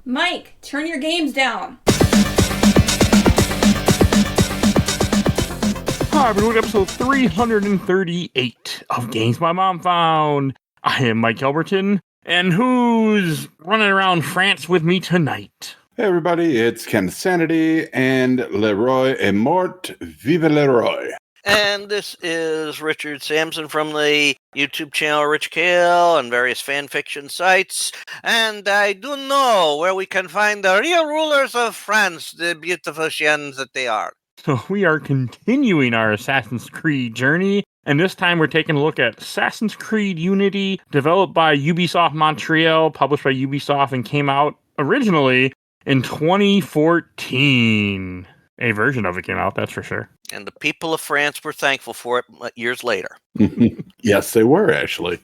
Mike, turn your games down. Hi everyone, episode 338 of Games My Mom Found. I am Mike Albertin, and who's running around France with me tonight? Hey everybody, it's Kenneth Sanity, and Leroy est mort, vive Leroy. And this is Richard Sampson from the YouTube channel Rich Kale and various fan fiction sites. And I do know where we can find the real rulers of France, the beautiful Chiens that they are. So we are continuing our Assassin's Creed journey, and this time we're taking a look at Assassin's Creed Unity, developed by Ubisoft Montreal, published by Ubisoft, and came out originally in 2014. A version of it came out, that's for sure. And the people of France were thankful for it years later. Yes, they were, actually.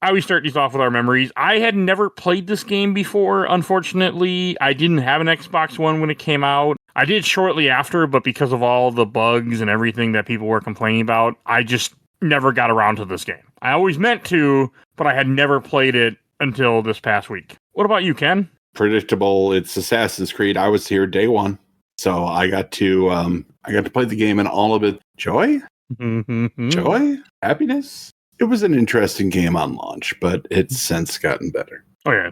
I always start these off with our memories. I had never played this game before, unfortunately. I didn't have an Xbox One when it came out. I did shortly after, but because of all the bugs and everything that people were complaining about, I just never got around to this game. I always meant to, but I had never played it until this past week. What about you, Ken? Predictable. It's Assassin's Creed. I was here day one, so I got to play the game and all of it. Joy, joy, happiness. It was an interesting game on launch, but it's since gotten better. Oh yeah,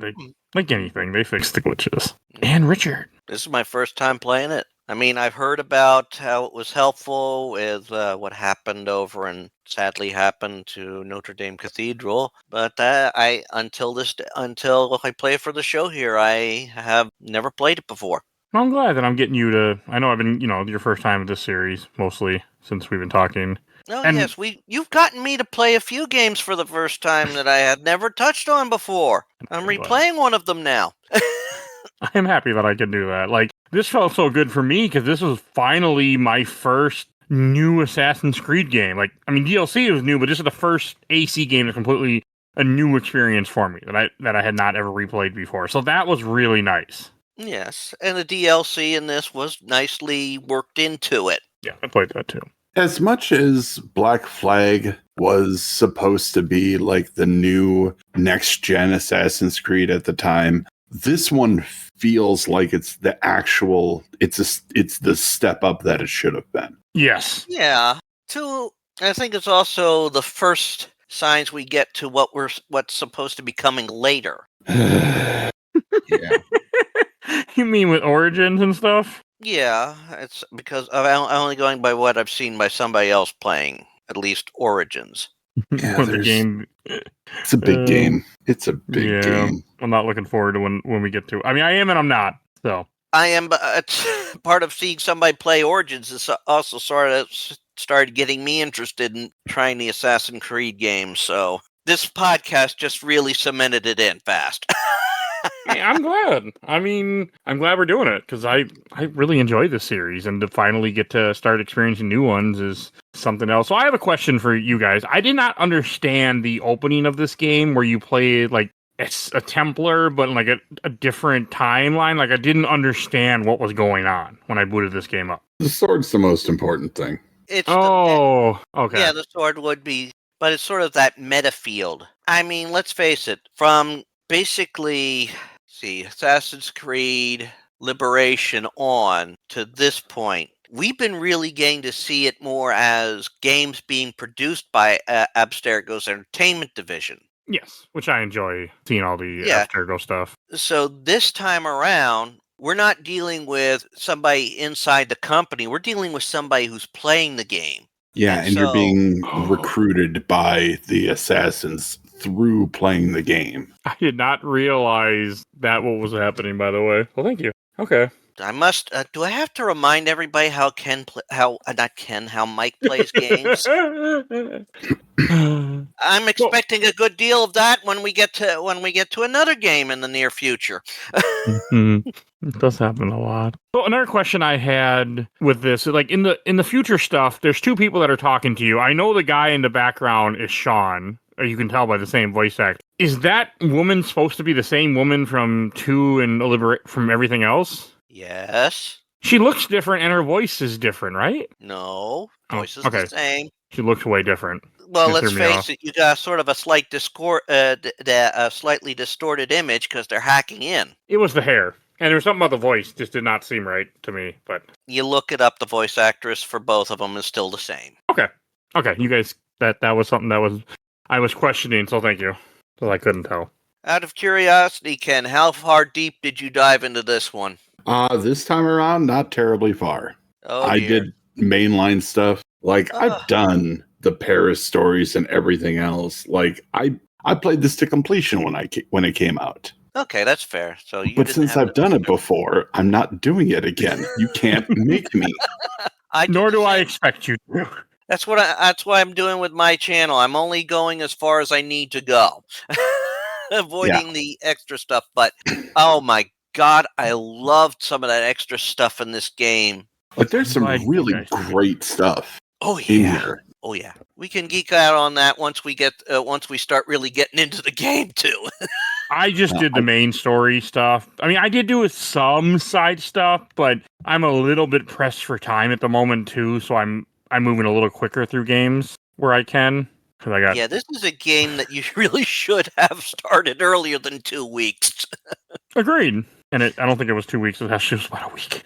like anything, they fixed the glitches. And Richard. This is my first time playing it. I mean, I've heard about how it was helpful with what happened over and sadly happened to Notre Dame Cathedral. But until I play it for the show here, I have never played it before. Well, I'm glad that I'm getting you to. I know I've been, your first time with this series mostly since we've been talking. Oh, yes, you've gotten me to play a few games for the first time that I had never touched on before. I'm replaying one of them now. I'm happy that I can do that. Like, this felt so good for me because this was finally my first new Assassin's Creed game. Like, I mean, DLC was new, but this is the first AC game that's completely a new experience for me that I had not ever replayed before. So that was really nice. Yes, and the DLC in this was nicely worked into it. Yeah, I played that too. As much as Black Flag was supposed to be like the new next-gen Assassin's Creed at the time, this one feels like it's the step up that it should have been. Yes. Yeah. I think it's also the first signs we get to what's supposed to be coming later. Yeah. You mean with Origins and stuff? Yeah, it's because I'm only going by what I've seen by somebody else playing, at least Origins. Yeah, the game. It's a big game. It's a big game. I'm not looking forward to when we get to it. I mean, I am and I'm not. So I am, but part of seeing somebody play Origins is also sort of started getting me interested in trying the Assassin's Creed games. So this podcast just really cemented it in fast. Yeah, I'm glad. I mean, I'm glad we're doing it because I really enjoy this series, and to finally get to start experiencing new ones is something else. So I have a question for you guys. I did not understand the opening of this game where you play like it's a Templar, but in like a different timeline. Like I didn't understand what was going on when I booted this game up. The sword's the most important thing. Okay. Yeah, the sword would be, but it's sort of that meta field. I mean, let's face it, from basically, Assassin's Creed Liberation on to this point, we've been really getting to see it more as games being produced by Abstergo's Entertainment Division. Yes, which I enjoy seeing all the Abstergo stuff. So this time around, we're not dealing with somebody inside the company. We're dealing with somebody who's playing the game. Yeah, and you're being recruited by the assassins through playing the game. I did not realize that what was happening, by the way. Well, thank you. Okay. I must. Do I have to remind everybody how Mike plays games? I'm expecting a good deal of that when we get to another game in the near future. It does happen a lot. So another question I had with this, like in the future stuff, there's two people that are talking to you. I know the guy in the background is Sean. Or you can tell by the same voice act. Is that woman supposed to be the same woman from 2 and from everything else? Yes. She looks different and her voice is different, right? No. Voice is okay. the same. She looks way different. Well, It let's threw me face off. it. You got sort of a slightly distorted image because they're hacking in. It was the hair. And there was something about the voice just did not seem right to me. But You look it up. The voice actress for both of them is still the same. okay, you guys, that was something that I was questioning. So thank you. So I couldn't tell. Out of curiosity, Ken, how far deep did you dive into this one? This time around, not terribly far. Oh, I dear. did mainline stuff. Like I've done the Paris stories and everything else. Like I played this to completion when it came out. Okay, that's fair. So you But didn't since have I've done it before, I'm not doing it again. You can't make me. Nor do I expect you to. That's what that's what I'm doing with my channel. I'm only going as far as I need to go. Avoiding the extra stuff, but oh my god, I loved some of that extra stuff in this game. Like there's some Like, really okay. great stuff Oh in yeah. here. Oh yeah. We can geek out on that once we start really getting into the game too. I just did the main story stuff. I mean, I did do some side stuff, but I'm a little bit pressed for time at the moment too, so I'm moving a little quicker through games where I can. Cause I got Yeah, this is a game that you really should have started earlier than 2 weeks. agreed. And I don't think it was 2 weeks. It actually was about a week.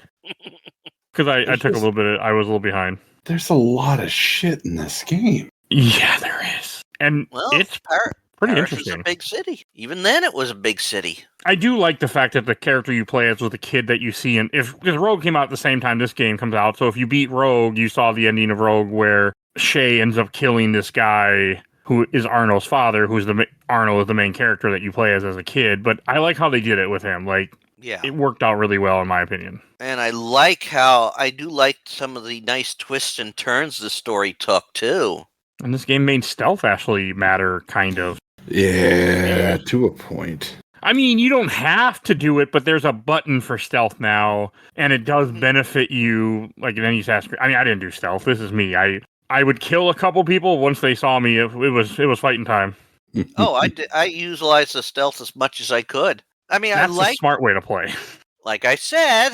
Because I took a little bit. I was a little behind. There's a lot of shit in this game. Yeah, there is, and Well, it's pretty Paris interesting. is a big city. Even then, it was a big city. I do like the fact that the character you play as with a kid that you see, and because Rogue came out at the same time this game comes out, so if you beat Rogue, you saw the ending of Rogue where Shay ends up killing this guy who is Arno's father, Arno is the main character that you play as a kid. But I like how they did it with him. Like, Yeah. it worked out really well in my opinion. And I do like some of the nice twists and turns the story took too. And this game made stealth actually matter, kind of. Yeah, to a point. I mean, you don't have to do it, but there's a button for stealth now, and it does benefit you, like in any Assassin's Creed. I mean, I didn't do stealth. This is me. I would kill a couple people once they saw me. It was fighting time. Oh, I utilized the stealth as much as I could. I mean, That's a smart way to play. Like I said,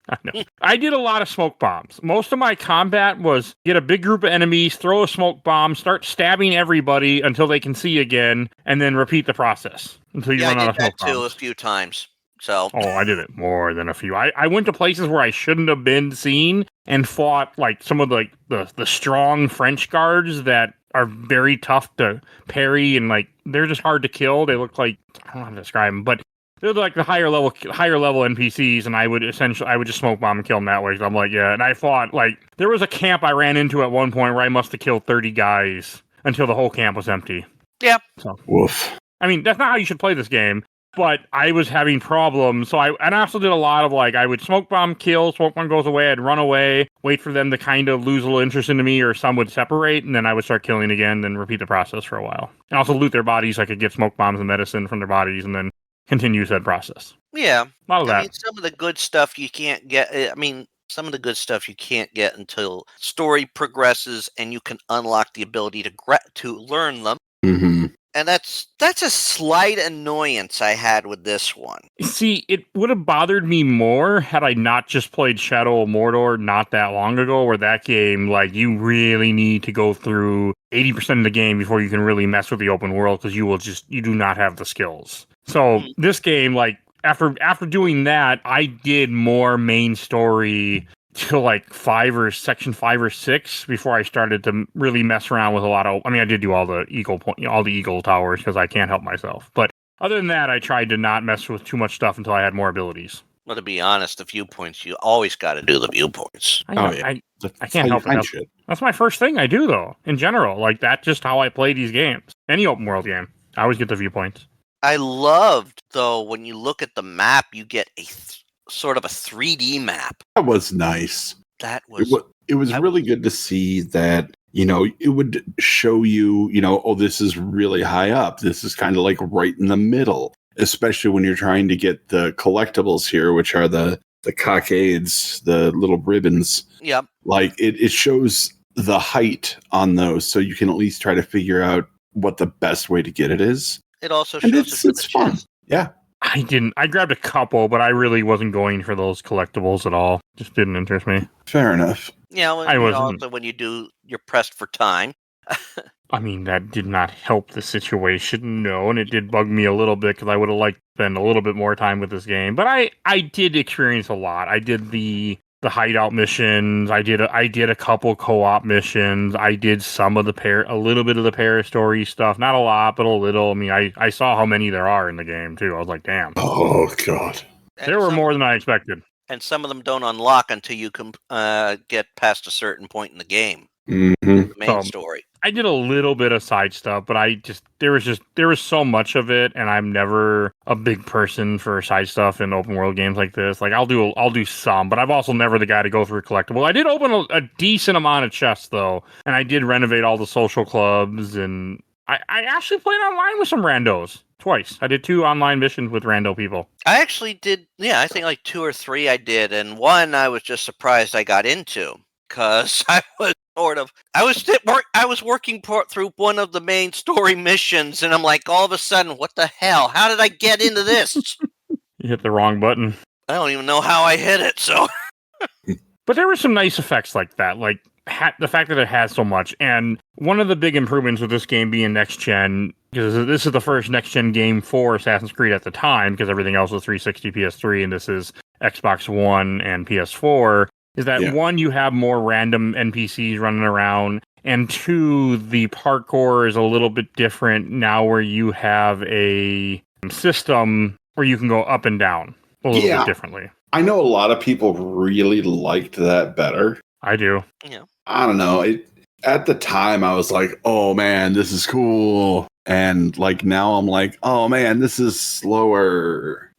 I know. I did a lot of smoke bombs. Most of my combat was get a big group of enemies, throw a smoke bomb, start stabbing everybody until they can see again, and then repeat the process until you run out of smoke bombs. I did that too a few times. So. Oh, I did it more than a few. I went to places where I shouldn't have been seen and fought like some of the strong French guards that are very tough to parry and like they're just hard to kill. They look like, I don't know how to describe them, but they're like the higher level NPCs, and I would just smoke bomb and kill them that way. So I'm like, yeah. And I fought there was a camp I ran into at one point where I must have killed 30 guys until the whole camp was empty. Yeah. So, woof. I mean, that's not how you should play this game. But I was having problems, so I also did a lot of I would smoke bomb kill, smoke bomb goes away, I'd run away, wait for them to kind of lose a little interest into me, or some would separate, and then I would start killing again, then repeat the process for a while. And also loot their bodies so I could get smoke bombs and medicine from their bodies, and then continue said process. Yeah. A lot of that. I mean, some of the good stuff you can't get. Some of the good stuff you can't get until story progresses and you can unlock the ability to learn them. Mm-hmm. And that's a slight annoyance I had with this one. See, it would have bothered me more had I not just played Shadow of Mordor not that long ago, where that game, you really need to go through 80% of the game before you can really mess with the open world, because you do not have the skills. So this game, after doing that, I did more main story till section 5 or 6 before I started to really mess around with a lot of. I mean, I did do all the eagle towers because I can't help myself. But other than that, I tried to not mess with too much stuff until I had more abilities. Well, to be honest, the viewpoints, you always got to do the viewpoints. I can't help it. That's my first thing I do, though. In general, that's just how I play these games. Any open world game, I always get the viewpoints. I loved, though, when you look at the map, you get a sort of a 3D map. That was nice. It was really good to see that, it would show you, oh, this is really high up. This is kind of right in the middle, especially when you're trying to get the collectibles here, which are the cockades, the little ribbons. Yep. It shows the height on those, so you can at least try to figure out what the best way to get it is. It also shows it's fun. Yeah. I didn't. I grabbed a couple, but I really wasn't going for those collectibles at all. Just didn't interest me. Fair enough. Yeah, also when you're pressed for time. I mean, that did not help the situation, no, and it did bug me a little bit because I would have liked to spend a little bit more time with this game. But I did experience a lot. I did the hideout missions. I did a couple co-op missions. I did some of a little bit of the para-story stuff. Not a lot, but a little. I mean, I saw how many there are in the game, too. I was like, damn. Oh, God. There were more than I expected. And some of them don't unlock until you can get past a certain point in the game. Mm-hmm. The main story. I did a little bit of side stuff, but there was so much of it, and I'm never a big person for side stuff in open world games like this. Like I'll do some, but I'm also never the guy to go through collectible. I did open a decent amount of chests though, and I did renovate all the social clubs, and I actually played online with some randos twice. I did 2 online missions with rando people. I actually did, I think like 2 or 3 I did, and one I was just surprised I got into because I was I was working through one of the main story missions, and I'm like, all of a sudden, what the hell? How did I get into this? You hit the wrong button. I don't even know how I hit it. So, but there were some nice effects like that, like the fact that it has so much. And one of the big improvements with this game being next gen, because this is the first next gen game for Assassin's Creed at the time, because everything else was 360, PS3, and this is Xbox One and PS4. Is that one, you have more random NPCs running around, and 2, the parkour is a little bit different now where you have a system where you can go up and down a little bit differently. I know a lot of people really liked that better. I do. Yeah. I don't know. At the time, I was like, oh man, this is cool. And like now I'm like, oh man, this is slower.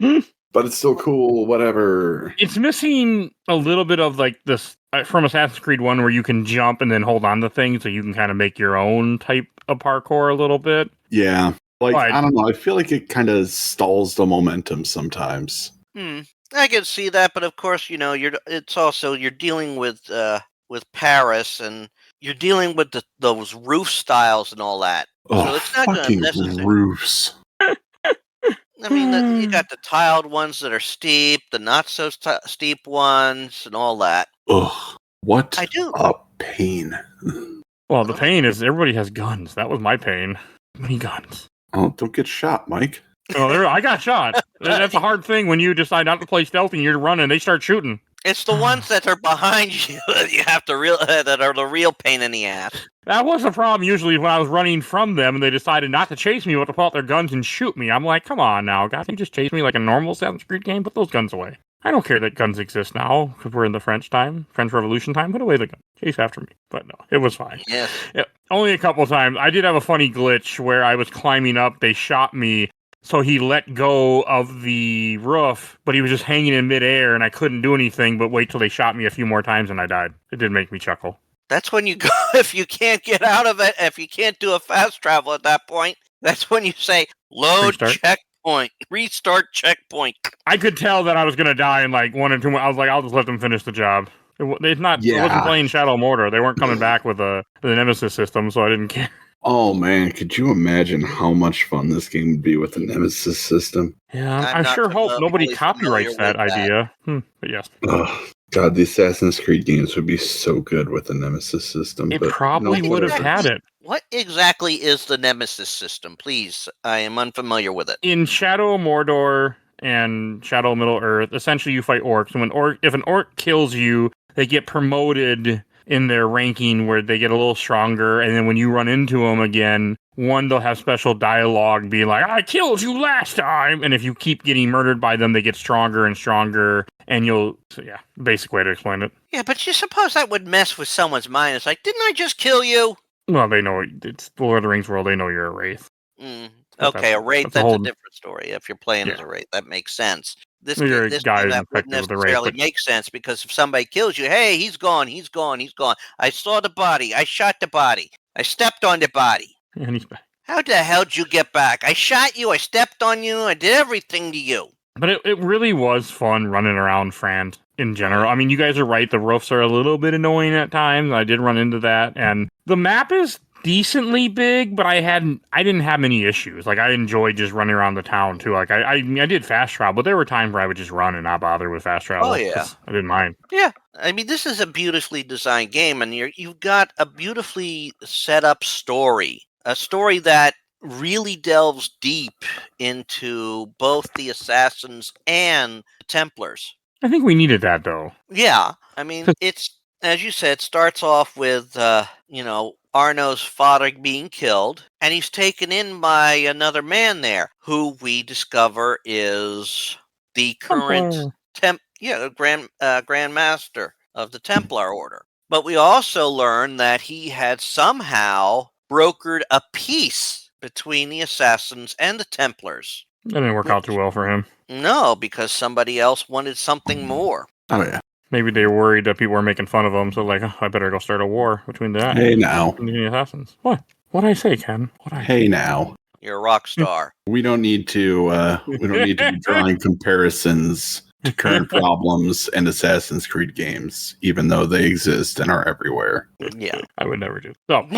But it's still cool, whatever. It's missing a little bit of like this from Assassin's Creed 1 where you can jump and then hold on to things so you can kind of make your own type of parkour a little bit. Yeah. Like, I don't know. I feel like it kind of stalls the momentum sometimes. I can see that, but of course, it's also you're dealing with Paris and you're dealing with those roof styles and all that. Oh, so it's not going to necessarily roofs. I mean, you got the tiled ones that are steep, the not so steep ones, and all that. Ugh, what I do. a pain. Well, the pain is everybody has guns. That was my pain. Many guns. Oh, don't get shot, Mike. Oh, I got shot. That's a hard thing when you decide not to play stealthy and you're running. They start shooting. It's the ones that are behind you that you have to that are the real pain in the ass. That was the problem usually when I was running from them and they decided not to chase me, but to pull out their guns and shoot me. I'm like, come on now, guys, you just chase me like a normal Assassin's Creed game? Put those guns away. I don't care that guns exist now, because we're in the French Revolution time. Put away the gun. Chase after me. But no, it was fine. Yeah. Only a couple times. I did have a funny glitch where I was climbing up, they shot me, so he let go of the roof, but he was just hanging in midair, and I couldn't do anything but wait till they shot me a few more times, and I died. It did make me chuckle. That's when you go, if you can't get out of it, if you can't do a fast travel at that point, that's when you say, load checkpoint, restart checkpoint. I could tell that I was going to die in like 1 or 2 more. I was like, I'll just let them finish the job. It wasn't playing Shadow Mordor. They weren't coming back with the Nemesis system, so I didn't care. Oh man, could you imagine how much fun this game would be with the Nemesis system? Yeah, I sure hope nobody copyrights that idea. But yes. Oh, God, the Assassin's Creed games would be so good with the Nemesis system. It probably would have had it. What exactly is the Nemesis system? Please, I am unfamiliar with it. In Shadow Mordor and Shadow Middle-earth, essentially you fight orcs. And if an orc kills you, they get promoted in their ranking where they get a little stronger, and then when you run into them again, they'll have special dialogue being like, I killed you last time, and if you keep getting murdered by them, they get stronger and stronger, and basic way to explain it. Yeah, but you suppose that would mess with someone's mind. It's like, didn't I just kill you? Well, they know, it's the Lord of the Rings world, they know you're a wraith. Okay, a wraith, that's a different story. If you're playing as a wraith, that makes sense. This that wouldn't necessarily make sense, because if somebody kills you, hey, he's gone. I saw the body. I shot the body. I stepped on the body. And he's back. How the hell did you get back? I shot you. I stepped on you. I did everything to you. But it really was fun running around France in general. I mean, you guys are right. The roofs are a little bit annoying at times. I did run into that. And the map is decently big, but I didn't have many issues. Like, I enjoyed just running around the town too. Like, I did fast travel, but there were times where I would just run and not bother with fast travel. Oh, yeah. 'Cause I didn't mind. Yeah, I mean, this is a beautifully designed game, and you've got a beautifully set up story. A story that really delves deep into both the Assassins and the Templars. I think we needed that though. Yeah, I mean, it's, as you said, starts off with, Arno's father being killed, and he's taken in by another man there, who we discover is the current Grand Master of the Templar Order. But we also learn that he had somehow brokered a peace between the Assassins and the Templars. That didn't work out too well for him. No, because somebody else wanted something more. Oh yeah. Maybe they were worried that people were making fun of him, so like, I better go start a war between that Hey now. and the Assassins. What'd I say, Ken? Hey now. You're a rock star. We don't need to be drawing comparisons to current problems and Assassin's Creed games, even though they exist and are everywhere. Yeah. I would never do. So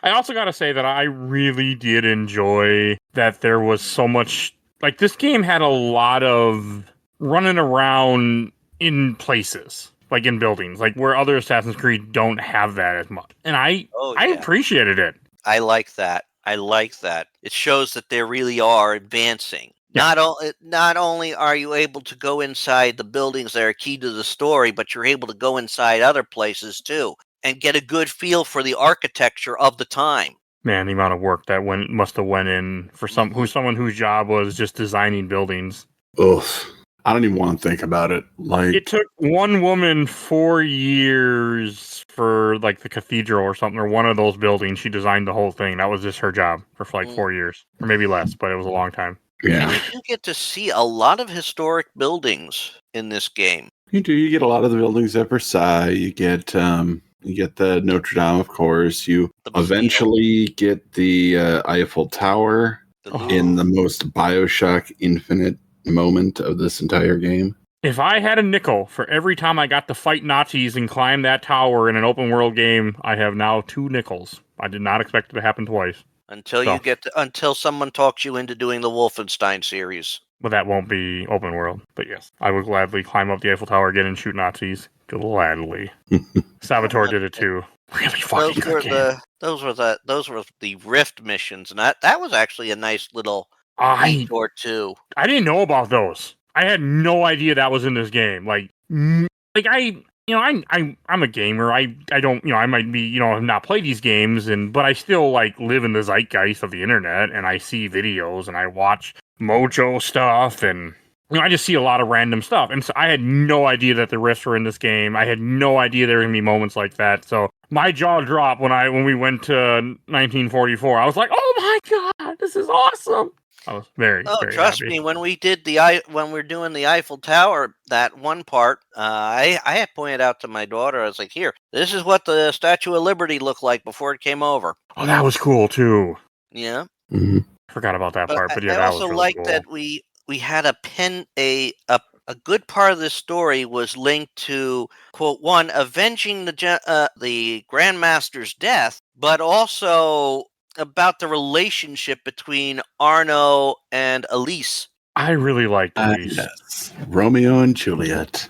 I also gotta say that I really did enjoy that there was so much, like, this game had a lot of running around in places, like in buildings, like where other Assassin's Creed don't have that as much. And I appreciated it. I like that. It shows that they really are advancing. Yeah. Not only are you able to go inside the buildings that are key to the story, but you're able to go inside other places too and get a good feel for the architecture of the time. Man, the amount of work that must have went in for someone whose job was just designing buildings. Ugh. I don't even want to think about it. Like, it took one woman 4 years for like the cathedral or something, or one of those buildings. She designed the whole thing. That was just her job for like 4 years, or maybe less, but it was a long time. Yeah. And you get to see a lot of historic buildings in this game. You do. You get a lot of the buildings at Versailles. You get the Notre Dame, of course. You eventually get the Eiffel Tower in the most BioShock Infinite moment of this entire game. If I had a nickel for every time I got to fight Nazis and climb that tower in an open world game, I have now 2 nickels. I did not expect it to happen twice. Until someone talks you into doing the Wolfenstein series. But that won't be open world. But yes, I would gladly climb up the Eiffel Tower again and shoot Nazis. Gladly. Saboteur did it too. Really fucking good game. Those were the Rift missions, and that was actually a nice little detour too. I didn't know about those. I had no idea that was in this game. I'm a gamer. I don't, I might be, have not played these games, but I still live in the zeitgeist of the internet, and I see videos and I watch Mojo stuff, and I just see a lot of random stuff. And so I had no idea that the rifts were in this game. I had no idea there were gonna be moments like that. So my jaw dropped when we went to 1944. I was like, oh my god, this is awesome. I was very trust happy. Me, when we're doing the Eiffel Tower, that one part, I had pointed out to my daughter, I was like, here, this is what the Statue of Liberty looked like before it came over. Oh, that was cool too. Yeah. Mm-hmm. Forgot about that part, but yeah, I that also was really liked cool. that we had a good part of this story was linked to, quote, one, avenging the Grandmaster's death, but also about the relationship between Arno and Elise. I really liked Elise. Yes. Romeo and Juliet.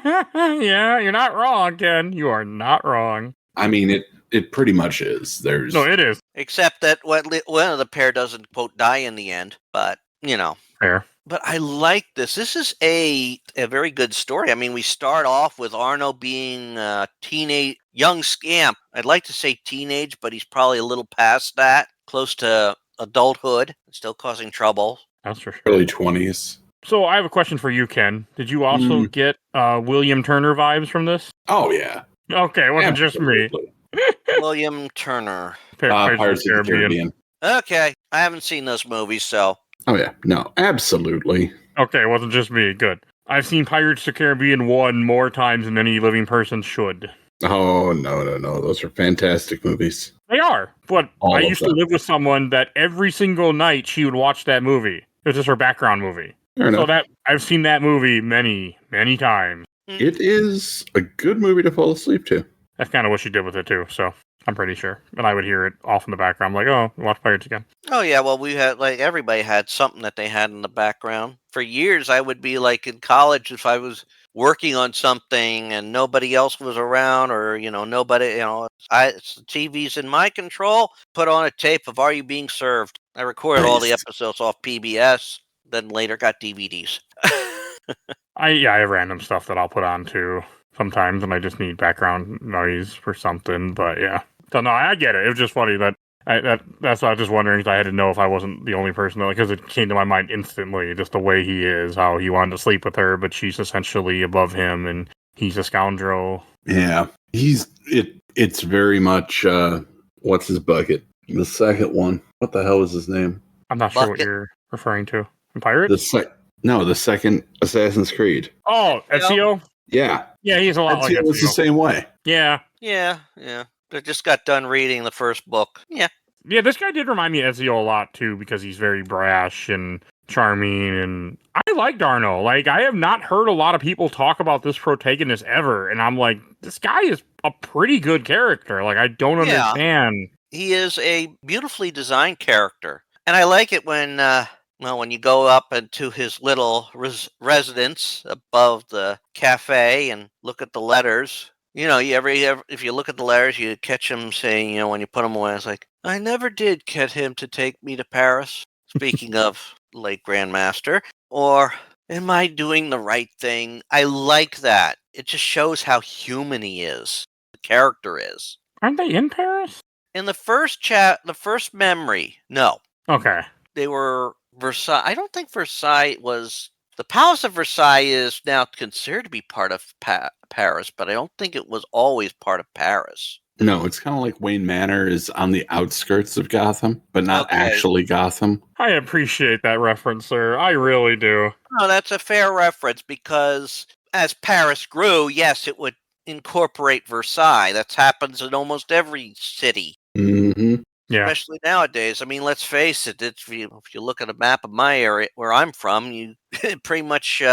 Yeah, you're not wrong, Ken. You are not wrong. I mean, it pretty much is. No, it is. Except that one of the pair doesn't, quote, die in the end, but, Fair. But I like this. This is a very good story. I mean, we start off with Arno being a young scamp. I'd like to say teenage, but he's probably a little past that, close to adulthood, still causing trouble. That's for sure. Early 20s. So I have a question for you, Ken. Did you also get William Turner vibes from this? Oh, yeah. Okay, it wasn't just me. William Turner. Pirates of the Caribbean. Okay, I haven't seen those movies, so... Oh, yeah. No, absolutely. Okay, it wasn't just me. Good. I've seen Pirates of the Caribbean 1 more times than any living person should. Oh, no. Those are fantastic movies. They are, but I used to live with someone that every single night she would watch that movie. It was just her background movie. So I've seen that movie many, many times. It is a good movie to fall asleep to. That's kind of what she did with it, too, so... I'm pretty sure. And I would hear it off in the background. I'm like, oh, watch Pirates again. Oh yeah, well we had like everybody had something that they had in the background. For years I would be like in college if I was working on something and nobody else was around or nobody the TV's in my control, put on a tape of Are You Being Served? I recorded all the Nice. episodes off PBS, then later got DVDs. I have random stuff that I'll put on too sometimes, and I just need background noise for something. But yeah, so no, I get it. It was just funny that's what I was just wondering. 'Cause I had to know if I wasn't the only person, because it came to my mind instantly. Just the way he is, how he wanted to sleep with her, but she's essentially above him, and he's a scoundrel. Yeah, it's very much what's his bucket? The second one. What the hell is his name? I'm not sure what Bucket. you're referring to. Pirate? The second Assassin's Creed. Oh, Ezio? Yeah. Yeah, he's a lot like Ezio was the Ezio. same way. Yeah. Yeah. They just got done reading the first book. Yeah. Yeah, this guy did remind me of Ezio a lot, too, because he's very brash and charming, and I liked Arno. Like, I have not heard a lot of people talk about this protagonist ever, and I'm like, this guy is a pretty good character. Like, I don't understand. He is a beautifully designed character. And I like it when you go up into his little residence above the cafe and look at the letters. If you look at the letters, you catch him saying, when you put them away, it's like, I never did get him to take me to Paris. Speaking of late Grandmaster. Or, am I doing the right thing? I like that. It just shows how human he is. The character is. Aren't they in Paris? In the first the first memory, no. Okay. They were Versailles. I don't think Versailles was... The Palace of Versailles is now considered to be part of Paris, but I don't think it was always part of Paris. No, it's kind of like Wayne Manor is on the outskirts of Gotham, but not actually Gotham. I appreciate that reference, sir. I really do. No, that's a fair reference because as Paris grew, yes, it would incorporate Versailles. That happens in almost every city. Mm-hmm. Yeah. Especially nowadays. I mean, let's face it. If you look at a map of my area where I'm from, you pretty much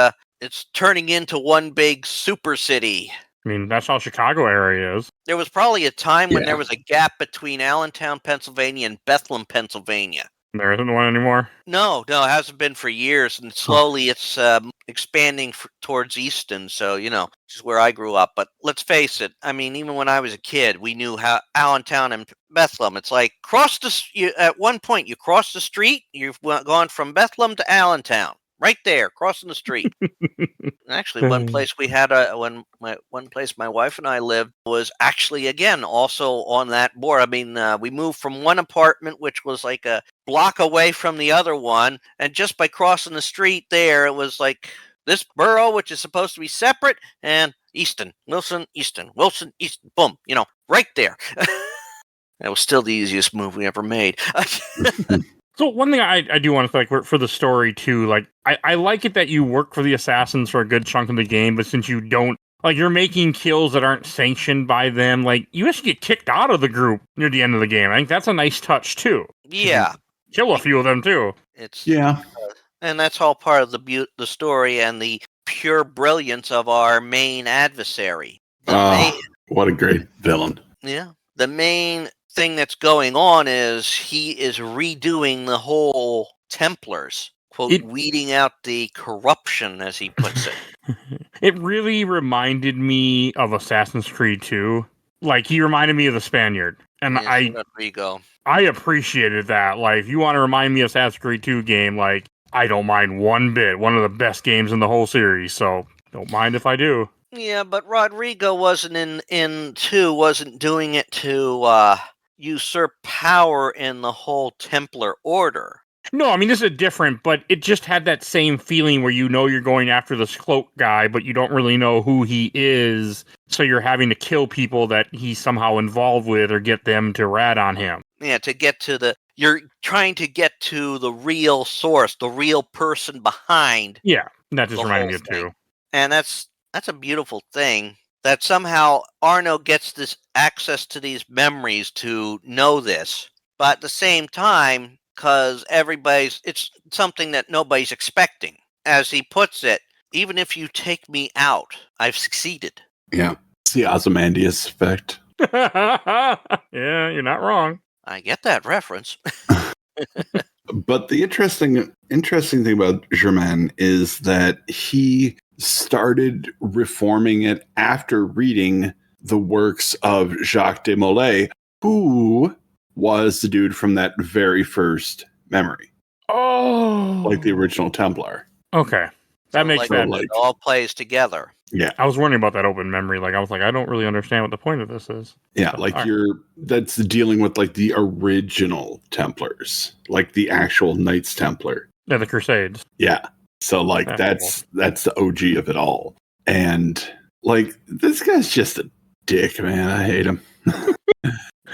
it's turning into one big super city. I mean, that's how Chicago area is. There was probably a time when there was a gap between Allentown, Pennsylvania, and Bethlehem, Pennsylvania. There isn't one anymore? No, it hasn't been for years, and slowly it's expanding towards Easton, so, which is where I grew up. But let's face it, I mean, even when I was a kid, we knew how Allentown and Bethlehem, it's like, at one point, you cross the street, you've gone from Bethlehem to Allentown. Right there, crossing the street. Actually, one place we had one place my wife and I lived was actually again also on that border. I mean, we moved from one apartment which was like a block away from the other one, and just by crossing the street there, it was like this borough which is supposed to be separate, and Easton, Wilson, Easton, Wilson, Easton, boom, right there. That was still the easiest move we ever made. So one thing I do want to like for the story too, like I like it that you work for the Assassins for a good chunk of the game, but since you don't, like, you're making kills that aren't sanctioned by them, like you actually get kicked out of the group near the end of the game. I think that's a nice touch too. Yeah, kill a few of them too. And that's all part of the story and the pure brilliance of our main adversary. What a great villain! Yeah, the main thing that's going on is he is redoing the whole Templars, quote, weeding out the corruption, as he puts it. It really reminded me of Assassin's Creed 2. Like, he reminded me of the Spaniard. And Rodrigo. I appreciated that. Like, if you want to remind me of Assassin's Creed 2 game, like, I don't mind one bit. One of the best games in the whole series, so don't mind if I do. Yeah, but Rodrigo wasn't wasn't doing it to usurp power in the whole Templar order. No, I mean, this is different, but it just had that same feeling where you're going after this cloak guy, but you don't really know who he is, so you're having to kill people that he's somehow involved with or get them to rat on him. Yeah, you're trying to get to the real source, the real person behind. Yeah, that just reminded me of too. And that's a beautiful thing. That somehow Arno gets this access to these memories to know this. But at the same time, because it's something that nobody's expecting. As he puts it, even if you take me out, I've succeeded. Yeah. It's the Ozymandias effect. Yeah, you're not wrong. I get that reference. But the interesting thing about Germain is that he started reforming it after reading the works of Jacques de Molay, who was the dude from that very first memory, Oh, like the original Templar. Okay, that makes like, sense. it all plays together. Yeah, I was wondering about that open memory. Like, I was like, I don't really understand what the point of this is. yeah, So, like all right. that's dealing with like the original Templars, like the actual Knights Templar. Yeah, the Crusades. Yeah. So like That's that's the OG of it all. And like this guy's just a dick, man. I hate him.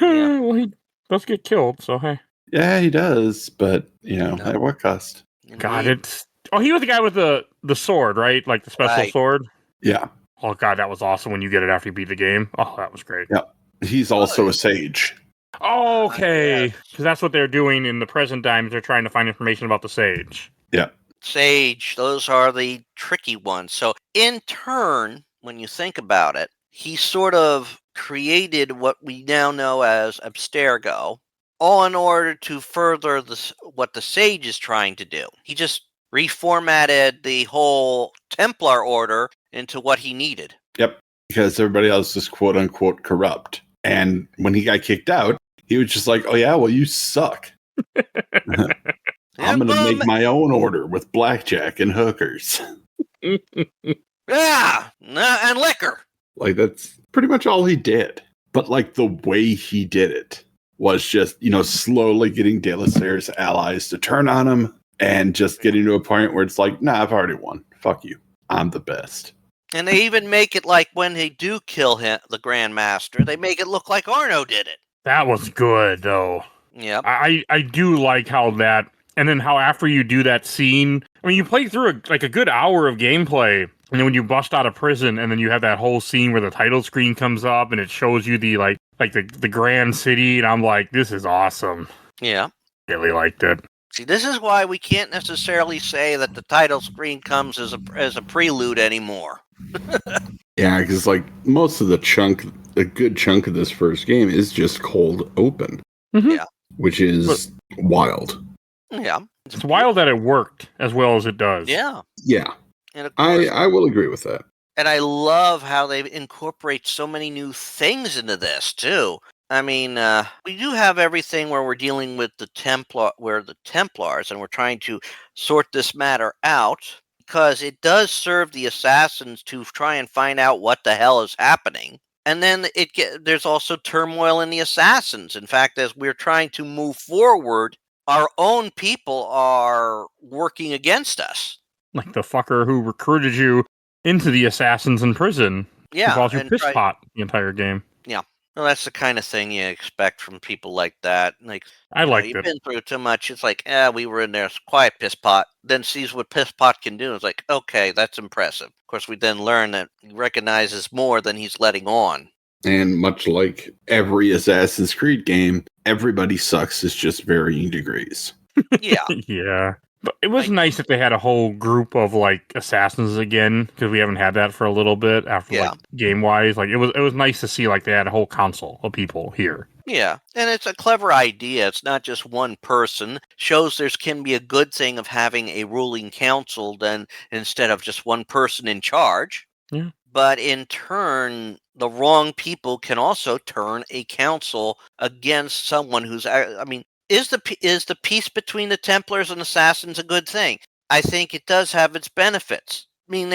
Yeah. Well, he does get killed, so hey. Yeah, he does, but No. at what cost? God, Indeed. it's... Oh, he was the guy with the sword, right? Like the special Right. sword? Yeah. Oh, God, that was awesome when you get it after you beat the game. Oh, that was great. Yeah. He's also a sage. Oh, okay. Yes. Because that's what they're doing in the present times. They're trying to find information about the sage. Yeah. Sage, those are the tricky ones. So, in turn, when you think about it, he sort of created what we now know as Abstergo, all in order to further what the Sage is trying to do. He just reformatted the whole Templar order into what he needed. Yep. Because everybody else is quote unquote corrupt. And when he got kicked out, he was just like, oh yeah, well you suck. I'm going to make my own order with blackjack and hookers. Yeah, and liquor. Like, that's pretty much all he did. But, like, the way he did it was just, slowly getting De La Serre's allies to turn on him and just getting to a point where it's like, nah, I've already won. Fuck you. I'm the best. And they even make it like when they do kill him, the Grand Master, they make it look like Arno did it. That was good, though. Yep. I do like how that... And then how after you do that scene... I mean, you play through a good hour of gameplay, and then when you bust out of prison, and then you have that whole scene where the title screen comes up, and it shows you the the grand city, and I'm like, this is awesome. Yeah. Really liked it. See, this is why we can't necessarily say that the title screen comes as a prelude anymore. Yeah, because, like, most of a good chunk of this first game is just cold open. Mm-hmm. Yeah. Which is wild. Yeah. It's wild that it worked as well as it does. Yeah. Yeah. And of course, I will agree with that. and I love how they incorporate so many new things into this too. I mean, we do have everything where we're dealing with the Templars, and we're trying to sort this matter out because it does serve the assassins to try and find out what the hell is happening. And then there's also turmoil in the assassins. In fact, as we're trying to move forward, our own people are working against us. Like the fucker who recruited you into the assassins in prison. Yeah. Who calls you and piss pot the entire game. Well, that's the kind of thing you expect from people like that. Like, I liked you've it. been through too much. It's like, we were in there, quiet piss pot. Then sees what piss pot can do. It's like, okay, that's impressive. Of course, we then learn that he recognizes more than he's letting on. And much like every Assassin's Creed game, everybody sucks. It's just varying degrees. Yeah. Yeah. But it was nice that they had a whole group of like assassins again, because we haven't had that for a little bit after like game wise. Like it was nice to see like they had a whole council of people here. Yeah, and it's a clever idea. It's not just one person. Shows can be a good thing of having a ruling council then instead of just one person in charge. Yeah. But in turn, the wrong people can also turn a council against someone who's, I mean, is the peace between the Templars and Assassins a good thing? I think it does have its benefits. I mean,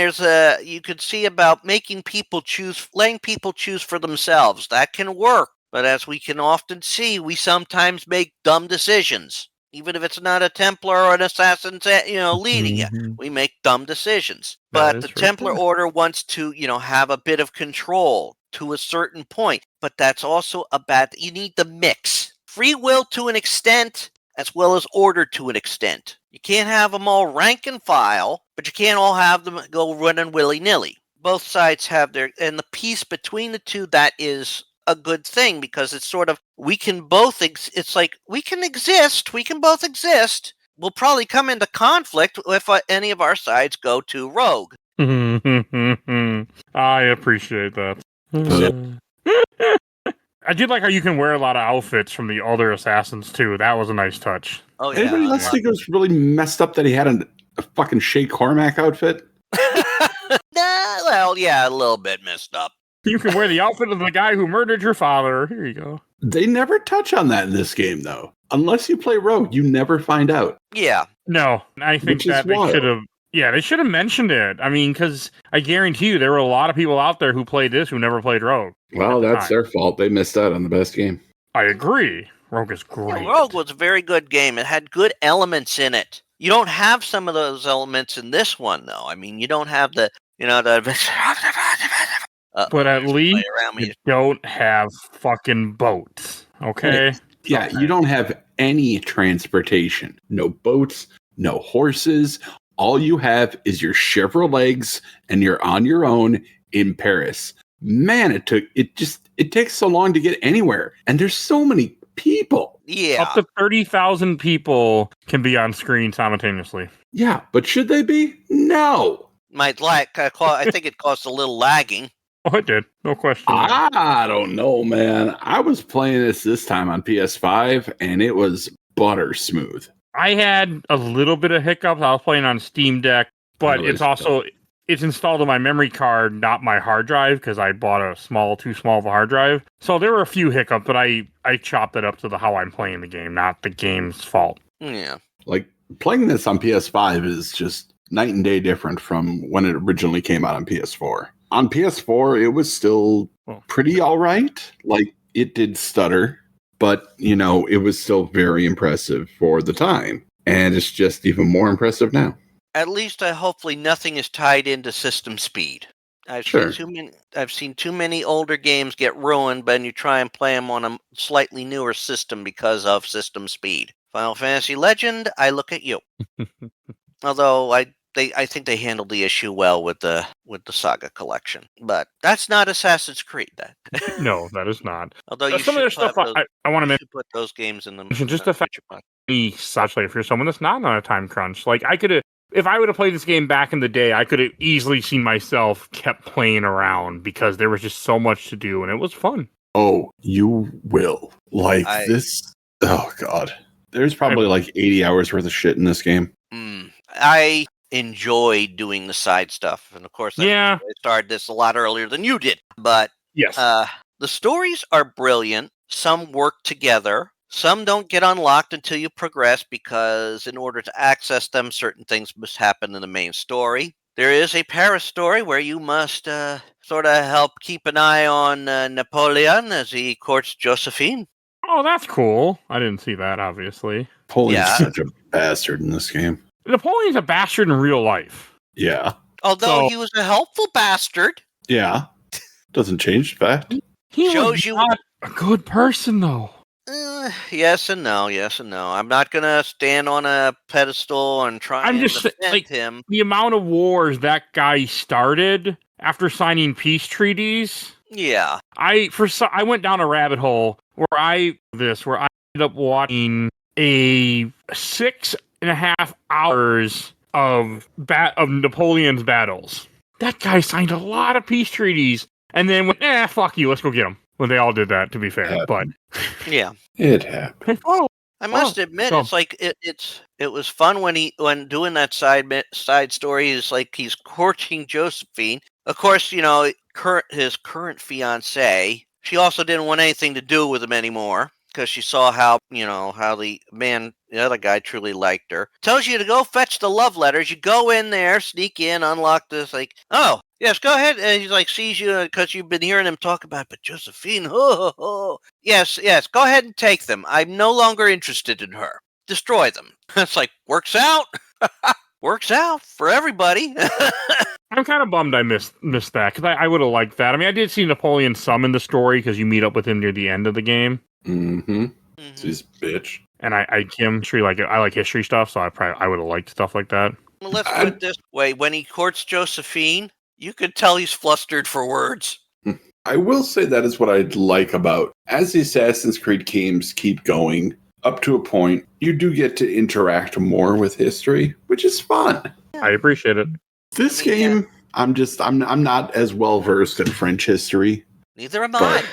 you could see about letting people choose for themselves. That can work. But as we can often see, we sometimes make dumb decisions. Even if it's not a Templar or an Assassin, leading you, we make dumb decisions. But the Templar Order wants to, have a bit of control to a certain point. But that's also you need the mix. Free will to an extent, as well as order to an extent. You can't have them all rank and file, but you can't all have them go running willy-nilly. Both sides have and the peace between the two, that is a good thing, because it's sort of, we can both, it's like, we can both exist. We'll probably come into conflict if any of our sides go to rogue. I appreciate that. I did like how you can wear a lot of outfits from the other Assassins too. That was a nice touch. Oh yeah. Anybody else think it was really messed up that he had a fucking Shay Cormac outfit? Well, yeah, a little bit messed up. You can wear the outfit of the guy who murdered your father. Here you go. They never touch on that in this game, though. Unless you play Rogue, you never find out. Yeah. No, I think Which is that they wild. should have. Yeah, they should have mentioned it. I mean, because I guarantee you there were a lot of people out there who played this who never played Rogue. Well, that's time. their fault. They missed out on the best game. I agree. Rogue is great. Yeah, Rogue was a very good game. It had good elements in it. You don't have some of those elements in this one, though. I mean, you don't have the. But at least around me. you don't have fucking boats. Okay? Yeah, you don't have any transportation. No boats, no horses. All you have is your Chevrolets, and you're on your own in Paris. Man, it takes so long to get anywhere. And there's so many people. Yeah. Up to 30,000 people can be on screen simultaneously. Yeah, but should they be? No. Might like. I think it costs a little lagging. Oh, it did. No question. I don't know, man. I was playing this time on PS5, and it was butter smooth. I had a little bit of hiccups. I was playing on Steam Deck, but it's also it's installed on my memory card, not my hard drive, because I bought too small of a hard drive. So there were a few hiccups, but I chopped it up to how I'm playing the game, not the game's fault. Yeah. Like, playing this on PS5 is just night and day different from when it originally came out on PS4. On PS4, it was still pretty all right. Like, it did stutter, but, it was still very impressive for the time. And it's just even more impressive now. At least, hopefully, nothing is tied into system speed. I've seen too many older games get ruined when you try and play them on a slightly newer system because of system speed. Final Fantasy Legend, I look at you. Although I think they handled the issue well with the Saga collection, but that's not Assassin's Creed. That No, that is not. Although you some of the stuff I want to mention, put those games in the just the fact such like if you're someone that's not on a time crunch, like I could have. If I would have played this game back in the day, I could have easily seen myself kept playing around because there was just so much to do and it was fun. Oh, you will. This. Oh, God. There's probably 80 hours worth of shit in this game. I enjoy doing the side stuff. And of course, I started this a lot earlier than you did. But yes, the stories are brilliant. Some work together. Some don't get unlocked until you progress because in order to access them, certain things must happen in the main story. There is a Paris story where you must sort of help keep an eye on Napoleon as he courts Josephine. Oh, that's cool. I didn't see that, obviously. Napoleon's such a bastard in this game. Napoleon's a bastard in real life. Yeah. Although he was a helpful bastard. Yeah. Doesn't change the fact. He shows you not a good person, though. Yes and no. I'm not going to stand on a pedestal and try and defend him. The amount of wars that guy started after signing peace treaties. Yeah. I went down a rabbit hole where I ended up watching a 6.5 hours of Napoleon's battles. That guy signed a lot of peace treaties and then went, fuck you, let's go get him. Well, they all did that, to be fair, but yeah, it happened. I must admit, it's like it was fun when doing that side story. Is like he's courting Josephine. Of course, his current fiancée. She also didn't want anything to do with him anymore because she saw how the other guy truly liked her. Tells you to go fetch the love letters. You go in there, sneak in, unlock this. Like, oh. Yes, go ahead. And he's like, sees you because you've been hearing him talk about, but Josephine, Yes, go ahead and take them. I'm no longer interested in her. Destroy them. It's like, works out. Works out for everybody. I'm kind of bummed I missed that because I would have liked that. I mean, I did see Napoleon summon the story because you meet up with him near the end of the game. Mm-hmm. He's a bitch. And I like history stuff, so I would have liked stuff like that. Well, let's put it this way. When he courts Josephine, you could tell he's flustered for words. I will say that is what I like about as the Assassin's Creed games keep going up to a point, you do get to interact more with history, which is fun. I appreciate it. This game, I'm not as well versed in French history. Neither am I.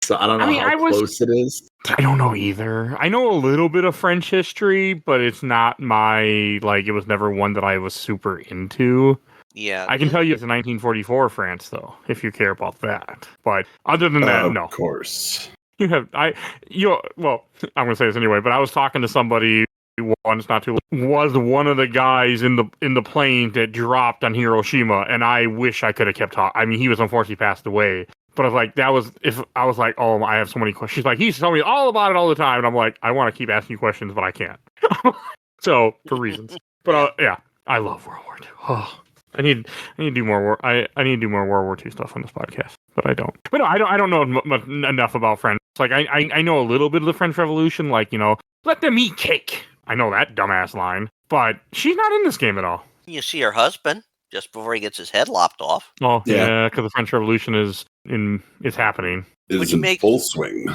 so I don't know how close it is. I don't know either. I know a little bit of French history, but it's not my, like, it was never one that I was super into. Yeah. I can tell you it's 1944 France, though, if you care about that. But other than that, no. Of course. Well, I'm going to say this anyway, but I was talking to somebody once, not too long, was one of the guys in the plane that dropped on Hiroshima, and I wish I could have kept talking. I mean, he was unfortunately passed away. But I was like, oh, I have so many questions. She's like, he's telling me all about it all the time. And I'm like, I want to keep asking you questions, but I can't. So, for reasons. But yeah, I love World War II. Oh, I need to do more I need to do more World War II stuff on this podcast, but I don't. But no, I don't know enough about French. Like, I know a little bit of the French Revolution, like, let them eat cake. I know that dumbass line, but she's not in this game at all. You see her husband just before he gets his head lopped off. Oh, yeah, because the French Revolution is happening. It's in full swing.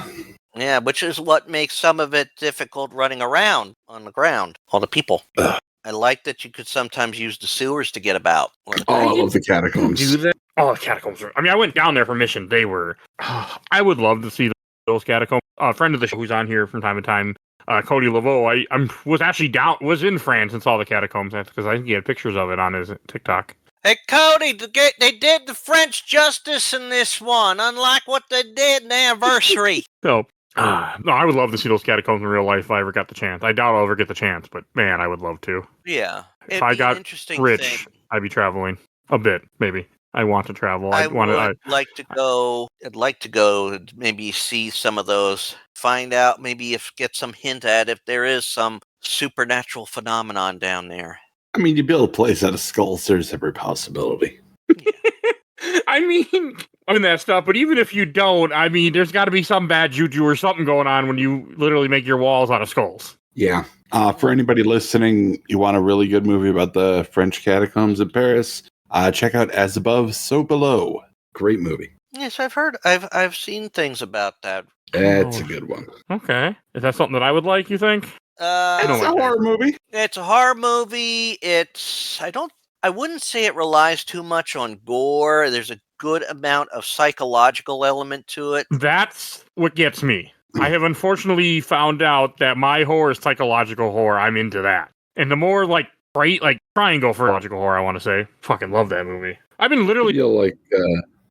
Yeah, which is what makes some of it difficult running around on the ground. All the people. I like that you could sometimes use the sewers to get about. I love the catacombs. Do that? Oh, the catacombs. I went down there for mission. They were... I would love to see those catacombs. A friend of the show who's on here from time to time, Cody Laveau, was in France and saw the catacombs because I think he had pictures of it on his TikTok. Hey, Cody, they did the French justice in this one, unlike what they did in the anniversary. So, no, I would love to see those catacombs in real life if I ever got the chance. I doubt I'll ever get the chance, but man, I would love to. Yeah. If I got rich, I'd be traveling a bit, maybe. I want to travel. I'd like to go. I'd like to go and maybe see some of those. Find out, get some hint at if there is some supernatural phenomenon down there. I mean, you build a place out of skulls, there's every possibility. I mean that stuff, but even if you don't, I mean, there's got to be some bad juju or something going on when you literally make your walls out of skulls. Yeah. For anybody listening, you want a really good movie about the French catacombs in Paris, check out As Above, So Below. Great movie. Yes, I've heard. I've seen things about that. It's a good one. Okay. Is that something that I would like, you think? It's a horror movie. It's a horror movie. I wouldn't say it relies too much on gore. There's a good amount of psychological element to it. That's what gets me. I have unfortunately found out that my horror is psychological horror. I'm into that. And the more try and go for logical horror, I want to say. Fucking love that movie. I've been literally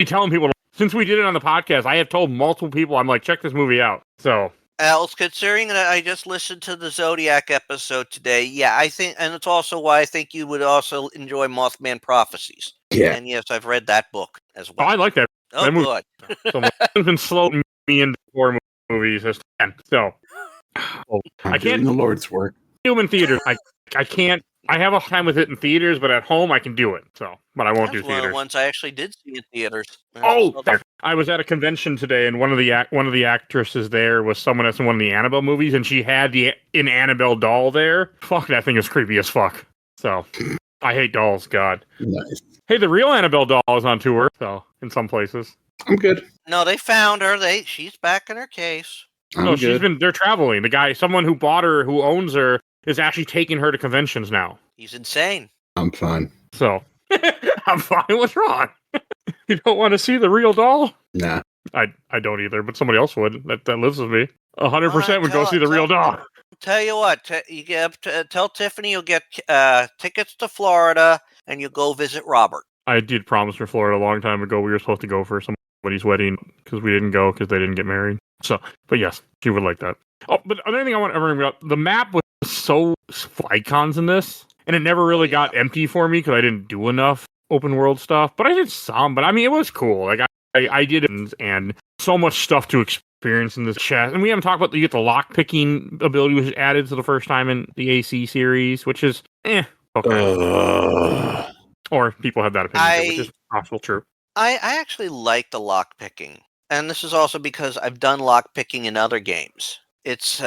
telling people, since we did it on the podcast, I have told multiple people, I'm like, check this movie out. So, else, considering that I just listened to the Zodiac episode today, yeah, I think, and it's also why I think you would also enjoy Mothman Prophecies. Yeah. And yes, I've read that book as well. Oh, I like that. Oh, that movie. Good. Someone's been slowing me into horror movies. So, I can't do the Lord's work. Do them in theaters. I can't. I have a time with it in theaters, but at home I can do it. So, but I won't do theaters. One of the ones I actually did see in theaters. I was at a convention today, and one of the actresses there was someone that's in one of the Annabelle movies, and she had an Annabelle doll there. Fuck, that thing is creepy as fuck. So, I hate dolls. God. Nice. Hey, the real Annabelle doll is on tour. So, in some places. I'm good. No, they found her. She's back in her case. They're traveling. Someone who bought her, who owns her, is actually taking her to conventions now. He's insane. I'm fine. So, I'm fine. What's wrong? You don't want to see the real doll? Nah. I don't either, but somebody else would. That lives with me. 100% would go see the real doll. Tell you what, tell Tiffany you'll get tickets to Florida, and you'll go visit Robert. I did promise for Florida a long time ago. We were supposed to go for somebody's wedding because we didn't go because they didn't get married. So, but yes, she would like that. Oh, but another thing I want to bring up, the map was so icons in this, and it never really got empty for me because I didn't do enough open world stuff. But I did some. But I mean, it was cool. Like I did it, and so much stuff to experience in this chest. And we haven't talked about you get the lock picking ability, which is added for the first time in the AC series, which is okay. Or people have that opinion, which is possible true. I actually like the lock picking, and this is also because I've done lock picking in other games. It's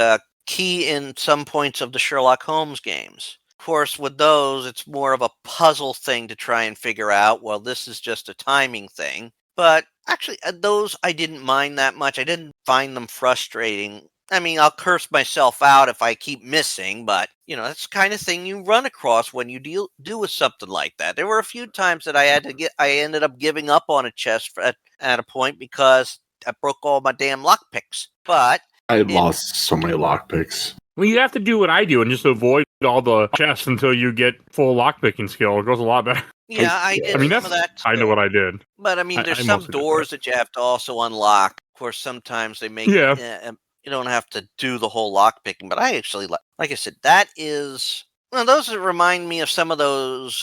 key in some points of the Sherlock Holmes games. Of course, with those, it's more of a puzzle thing to try and figure out, well, this is just a timing thing. But actually, those I didn't mind that much. I didn't find them frustrating. I mean, I'll curse myself out if I keep missing, but, that's the kind of thing you run across when you do with something like that. There were a few times that I ended up giving up on a chest at a point because broke all my damn lockpicks. But I lost so many lockpicks. Well, you have to do what I do and just avoid all the chests until you get full lockpicking skill. It goes a lot better. yeah, I did some of that. I know what I did. But I mean, there's some doors that you have to also unlock. Of course, sometimes they make you don't have to do the whole lockpicking. But I actually, like I said, that is those that remind me of some of those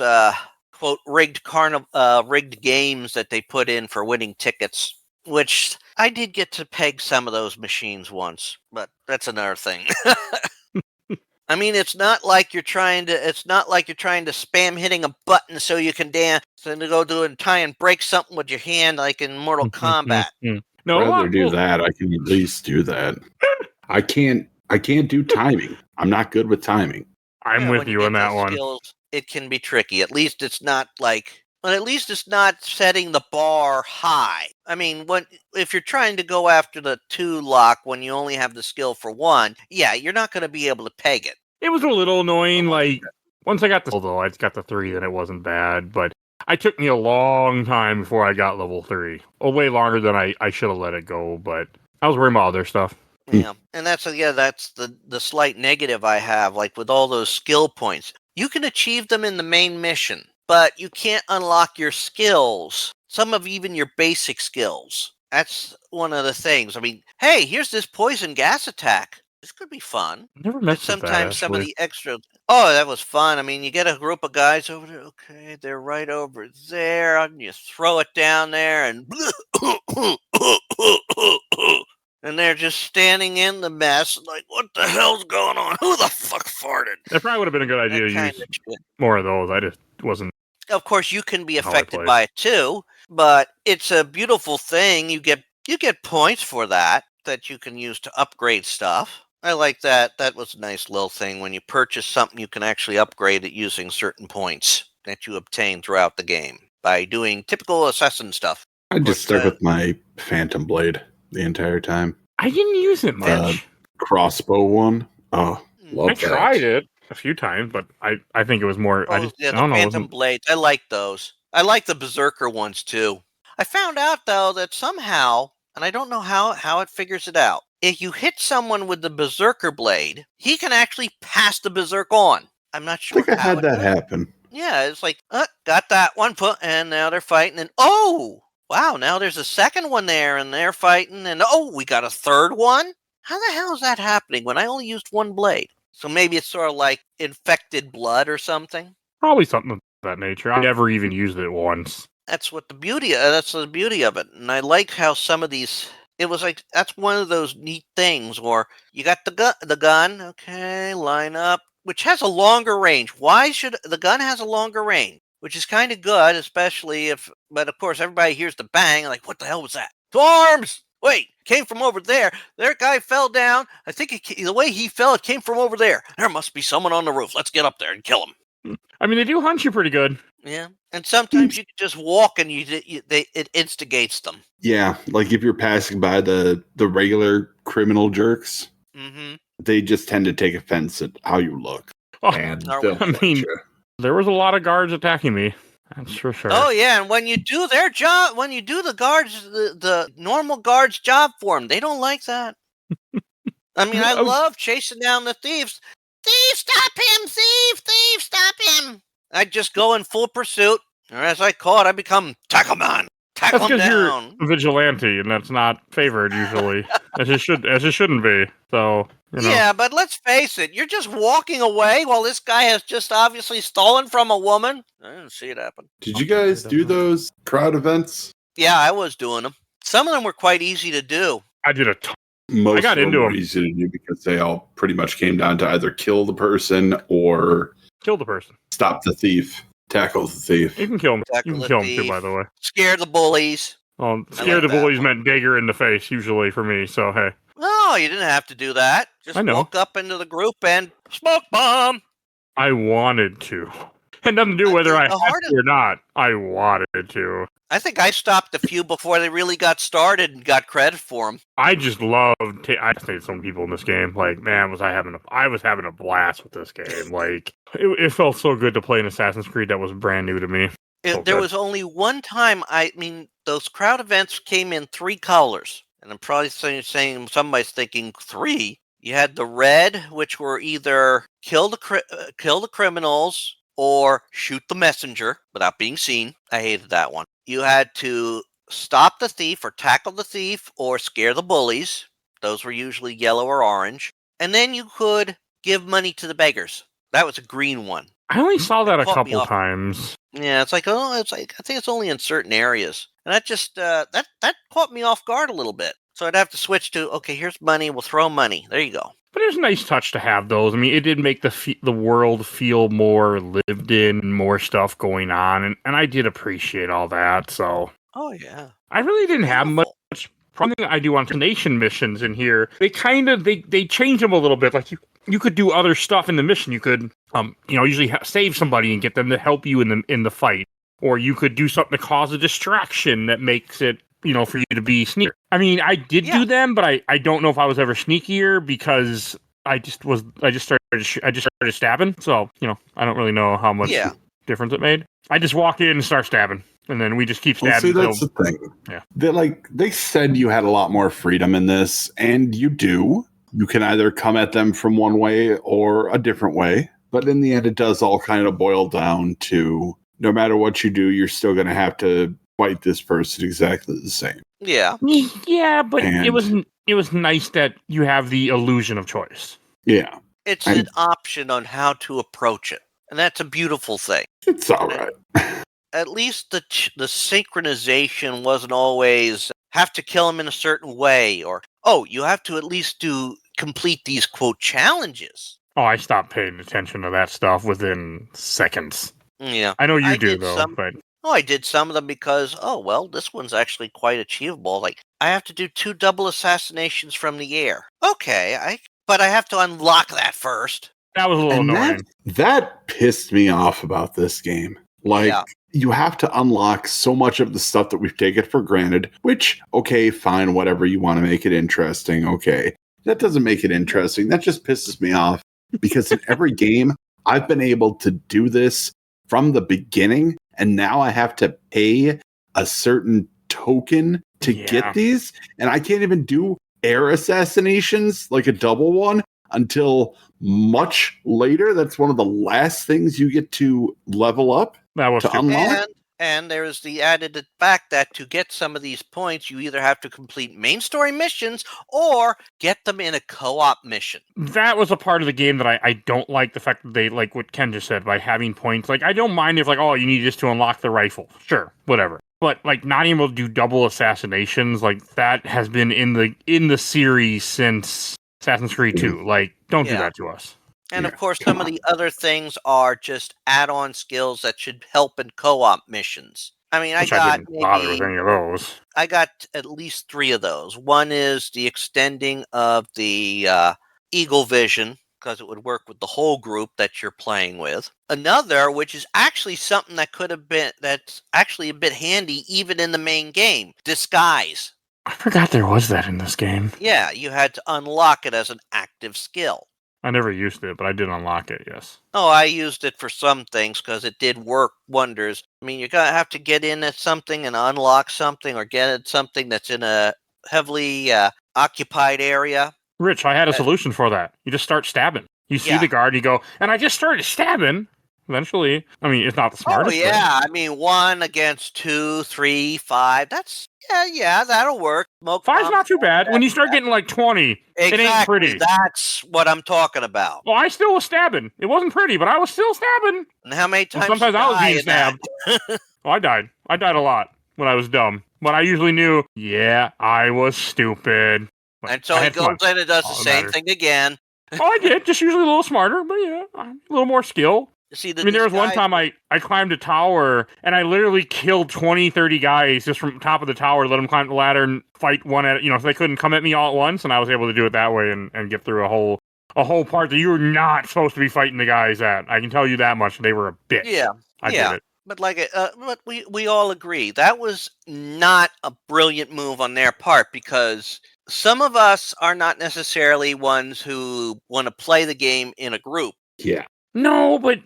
quote rigged games that they put in for winning tickets. Which I did get to peg some of those machines once, but that's another thing. I mean, it's not like you're trying to spam hitting a button so you can dance and to go do and try and break something with your hand like in Mortal Kombat. No, I'd rather do that. I can at least do that. I can't do timing. I'm not good with timing. I'm with you on that one. Skills, it can be tricky. At least it's not setting the bar high. I mean, if you're trying to go after the 2 lock when you only have the skill for 1, yeah, you're not going to be able to peg it. It was a little annoying. Like, once I got I got the 3, then it wasn't bad. But it took me a long time before I got level 3. Way longer than I should have let it go. But I was worrying about other stuff. Yeah, and that's the slight negative I have. Like with all those skill points, you can achieve them in the main mission. But you can't unlock your skills, some of even your basic skills. That's one of the things. I mean, hey, here's this poison gas attack. This could be fun. Never messed with that, sometimes some of the extra... Oh, that was fun. I mean, you get a group of guys over there. Okay, they're right over there. And you throw it down there and... and they're just standing in the mess like, what the hell's going on? Who the fuck farted? It probably would have been a good idea to use more of those. I just wasn't... Of course, you can be affected by it too, but it's a beautiful thing. You get points for that you can use to upgrade stuff. I like that. That was a nice little thing. When you purchase something, you can actually upgrade it using certain points that you obtain throughout the game by doing typical Assassin stuff. I just stuck with my Phantom Blade the entire time. I didn't use it much. Crossbow one. Oh, love I tried it a few times, but I think it was more. I don't know. Phantom Blades. I like those. I like the Berserker ones too. I found out though that somehow, and I don't know how it figures it out. If you hit someone with the Berserker blade, he can actually pass the Berserk on. I'm not sure. I think I had that happen. Yeah, it's like got that one foot, and now they're fighting, and oh wow, now there's a second one there, and they're fighting, and oh, we got a third one. How the hell is that happening when I only used one blade? So maybe it's sort of like infected blood or something. Probably something of that nature. I never even used it once. That's the beauty of it. And I like how some of these. It was like that's one of those neat things. Or you got the gun. Okay, line up, which has a longer range. Why should the gun has a longer range? Which is kind of good, especially if. But of course, everybody hears the bang. Like, what the hell was that? To arms! Wait, came from over there. That guy fell down. I think the way he fell, it came from over there. There must be someone on the roof. Let's get up there and kill him. I mean, they do hunt you pretty good. Yeah, and sometimes you can just walk and it instigates them. Yeah, like if you're passing by the regular criminal jerks, they just tend to take offense at how you look. Oh, and I mean, there was a lot of guards attacking me. That's for sure. Oh yeah, and when you do their job, when you do the guards, the normal guards' job for them, they don't like that. I mean, I love chasing down the thieves. Thief, stop him! Thief, stop him! I just go in full pursuit, or as I call it, I become Tackleman. Tackle him down. You're a vigilante, and that's not favored usually, as it shouldn't be. So. You know. Yeah, but let's face it. You're just walking away while this guy has just obviously stolen from a woman. I didn't see it happen. Did you guys do those crowd events? Yeah, I was doing them. Some of them were quite easy to do. I did a ton. Most I got of them were easy to do because they all pretty much came down to either kill the person or stop the thief, tackle the thief. You can kill him. You can kill him too, by the way. Scare the bullies. Scare the bullies meant dagger in the face usually for me. So hey. No, you didn't have to do that. Just walk up into the group and smoke bomb. I wanted to. Had nothing to do whether I had to or not. I wanted to. I think I stopped a few before they really got started and got credit for them. I just loved. I played some people in this game. Like, man, I was having a blast with this game. Like, it felt so good to play an Assassin's Creed that was brand new to me. There was only one time. Those crowd events came in 3 colors, and I'm probably saying somebody's thinking 3. You had the red, which were either kill the criminals or shoot the messenger without being seen. I hated that one. You had to stop the thief or tackle the thief or scare the bullies. Those were usually yellow or orange. And then you could give money to the beggars. That was a green one. I only saw that a caught me couple off. times. Yeah, I think it's only in certain areas. And that just that caught me off guard a little bit. So I'd have to switch to, okay, here's money, we'll throw money. There you go. But it was a nice touch to have those. I mean, it did make the world feel more lived in, more stuff going on, and I did appreciate all that. So, oh yeah, I really didn't have much. Something I do on nation missions in here. They kind of they change them a little bit. Like you could do other stuff in the mission. You could usually save somebody and get them to help you in the fight, or you could do something to cause a distraction that makes it, for you to be sneaky. I mean, I did do them, but I don't know if I was ever sneakier because I just started stabbing. So, I don't really know how much difference it made. I just walk in and start stabbing, and then we just keep stabbing. Well, see, that's the thing. Yeah. They said you had a lot more freedom in this, and you do. You can either come at them from one way or a different way. But in the end, it does all kind of boil down to no matter what you do, you're still going to have to fight this person exactly the same. Yeah. Yeah, but it was nice that you have the illusion of choice. Yeah. It's an option on how to approach it. And that's a beautiful thing. It's all right. At least the synchronization wasn't always have to kill him in a certain way, or, you have to at least complete these, quote, challenges. Oh, I stopped paying attention to that stuff within seconds. Yeah. I know you do, though. But I did some of them because, this one's actually quite achievable. Like, I have to do 2 double assassinations from the air. Okay, but I have to unlock that first. That was a little annoying. That pissed me off about this game. You have to unlock so much of the stuff that we've taken for granted, which, okay, fine, whatever, you want to make it interesting, okay. That doesn't make it interesting. That just pisses me off because in every game, I've been able to do this from the beginning, and now I have to pay a certain token to get these, and I can't even do air assassinations, like a double one, until much later. That's one of the last things you get to level up. That was to unlock. And there's the added fact that to get some of these points, you either have to complete main story missions or get them in a co-op mission. That was a part of the game that I don't like, the fact that they, like what Ken just said, by having points. Like, I don't mind if, you need this to unlock the rifle. Sure, whatever. But, not able to do double assassinations, that has been in the series since Assassin's Creed 2. Don't do that to us. And of course, some of the other things are just add-on skills that should help in co-op missions. I mean, I didn't bother with any of those. I got at least 3 of those. One is the extending of the Eagle Vision, because it would work with the whole group that you're playing with. Another, which is actually something that's actually a bit handy even in the main game, disguise. I forgot there was that in this game. Yeah, you had to unlock it as an active skill. I never used it, but I did unlock it, yes. Oh, I used it for some things because it did work wonders. I mean, you're going to have to get in at something and unlock something, or get at something that's in a heavily occupied area. Rich, I had a solution for that. You just start stabbing. You see the guard, you go, and I just started stabbing. Eventually, I mean, it's not the smartest thing. I mean, 1 against 2, 3, 5. That's, that'll work. 5's not too bad. When you start getting 20, it ain't pretty. That's what I'm talking about. Well, I still was stabbing. It wasn't pretty, but I was still stabbing. And how many times? Sometimes I was being stabbed. I died. I died a lot when I was dumb. But I usually knew, I was stupid. But and so he goes in and does the same thing again. I did. Just usually a little smarter, but a little more skill. See, there was one time I climbed a tower, and I literally killed 20, 30 guys just from top of the tower, let them climb the ladder and fight one at, so they couldn't come at me all at once, and I was able to do it that way and get through a whole part that you were not supposed to be fighting the guys at. I can tell you that much. They were a bitch. I did it. But but we all agree that was not a brilliant move on their part, because some of us are not necessarily ones who want to play the game in a group. Yeah. No, but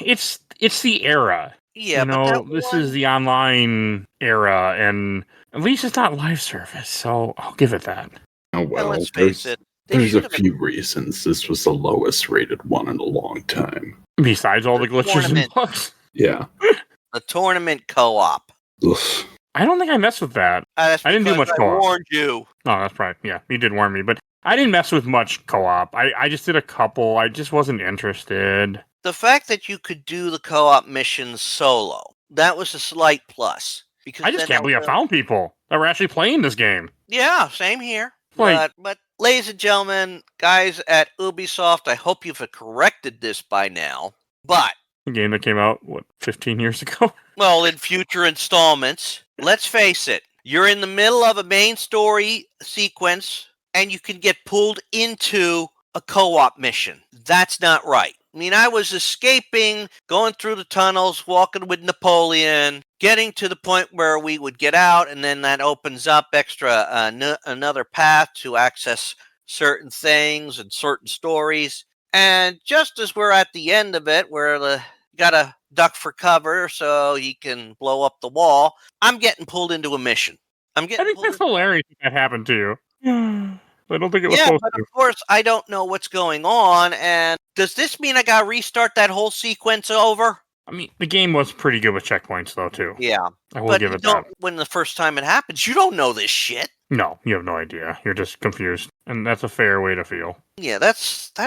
it's the era. Yeah, but that this one. is the online era, and at least it's not live service, so I'll give it that. Oh, And well, let's face it, they there's should a have few reasons. This was the lowest rated one in a long time. Besides all the glitches and tournament. bugs. Yeah. the tournament co-op. Ugh. I don't think I messed with that. That's I didn't do because much I co-op. warned you. No, that's probably, yeah, you did warn me, but I didn't mess with much co-op. I just did a couple. I just wasn't interested. The fact that you could do the co-op missions solo, that was a slight plus. Because I just can't believe I found people that were actually playing this game. Yeah, same here. Like- But ladies and gentlemen, guys at Ubisoft, I hope you've corrected this by now. But, A game that came out, 15 years ago? well, in future installments, let's face it, you're in the middle of a main story sequence and you can get pulled into a co-op mission. That's not right. I mean, I was escaping, going through the tunnels, walking with Napoleon, getting to the point where we would get out, and then that opens up another path to access certain things and certain stories. And just as we're at the end of it, where you gotta duck for cover so he can blow up the wall, I'm getting pulled into a mission. I think that's hilarious if that happened to you. I don't think it was supposed but to. of course, I don't know what's going on. And does this mean I gotta restart that whole sequence over? I mean, the game was pretty good with checkpoints, though, too. Yeah. I will But give you it don't, that. when the first time it happens, you don't know this shit. No, you have no idea. You're just confused. And that's a fair way to feel. Yeah, that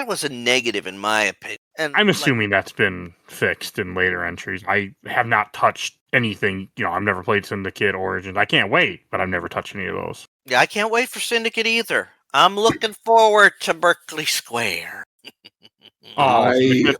was a negative in my opinion. And I'm assuming that's been fixed in later entries. I have not touched anything. I've never played Syndicate, Origins. I can't wait, but I've never touched any of those. Yeah, I can't wait for Syndicate either. I'm looking forward to Berkeley Square. I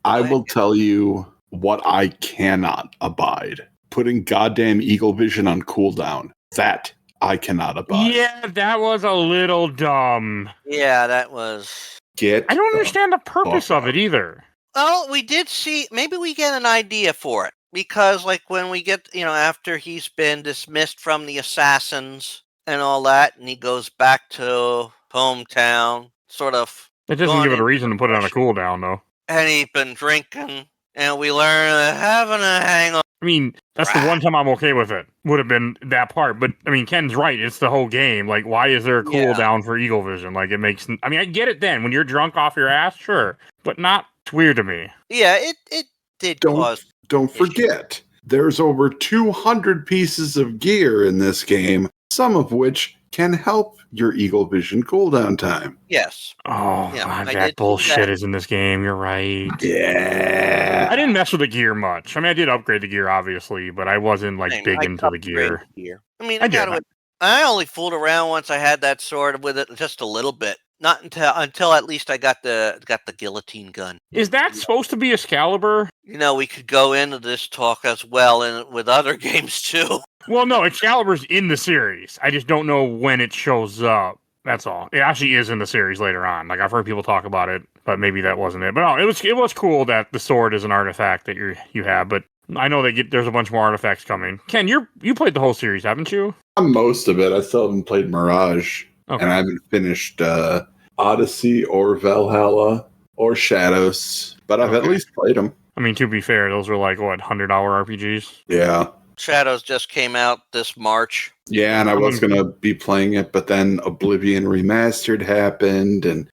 will tell you what I cannot abide. Putting goddamn Eagle Vision on cooldown. That I cannot abide. Yeah, that was a little dumb. Yeah, that was... I don't understand the purpose of it either. Well, we did see... Maybe we get an idea for it. Because, when we get, after he's been dismissed from the Assassins and all that, and he goes back to hometown, sort of... It doesn't give it a reason to put it on a cooldown, though. And he's been drinking, and we learn that having a hangover... I mean, that's the one time I'm okay with it. Would have been that part. But, I mean, Ken's right. It's the whole game. Why is there a cooldown for Eagle Vision? It makes... I mean, I get it then. When you're drunk off your ass, sure. But not weird to me. Yeah, it did cause... Don't forget, there's over 200 pieces of gear in this game, some of which can help your Eagle Vision cooldown time. Yes. Oh, yeah, God, that bullshit is in this game. You're right. Yeah. I didn't mess with the gear much. I mean, I did upgrade the gear, obviously, but I wasn't, big into the gear. I mean, I only fooled around once I had that sword with it just a little bit. Not until at least I got the guillotine gun. Is that supposed to be Excalibur? We could go into this talk as well and with other games too. Well, no, Excalibur's in the series. I just don't know when it shows up. That's all. It actually is in the series later on. I've heard people talk about it, but maybe that wasn't it. But no, it was cool that the sword is an artifact that you have. But I know there's a bunch more artifacts coming. Ken, you played the whole series, haven't you? Most of it. I still haven't played Mirage. Okay. And I haven't finished Odyssey or Valhalla or Shadows, but I've at least played them. I mean, to be fair, those were $100 RPGs? Yeah. Shadows just came out this March. Yeah, and I was going to be playing it, but then Oblivion Remastered happened, and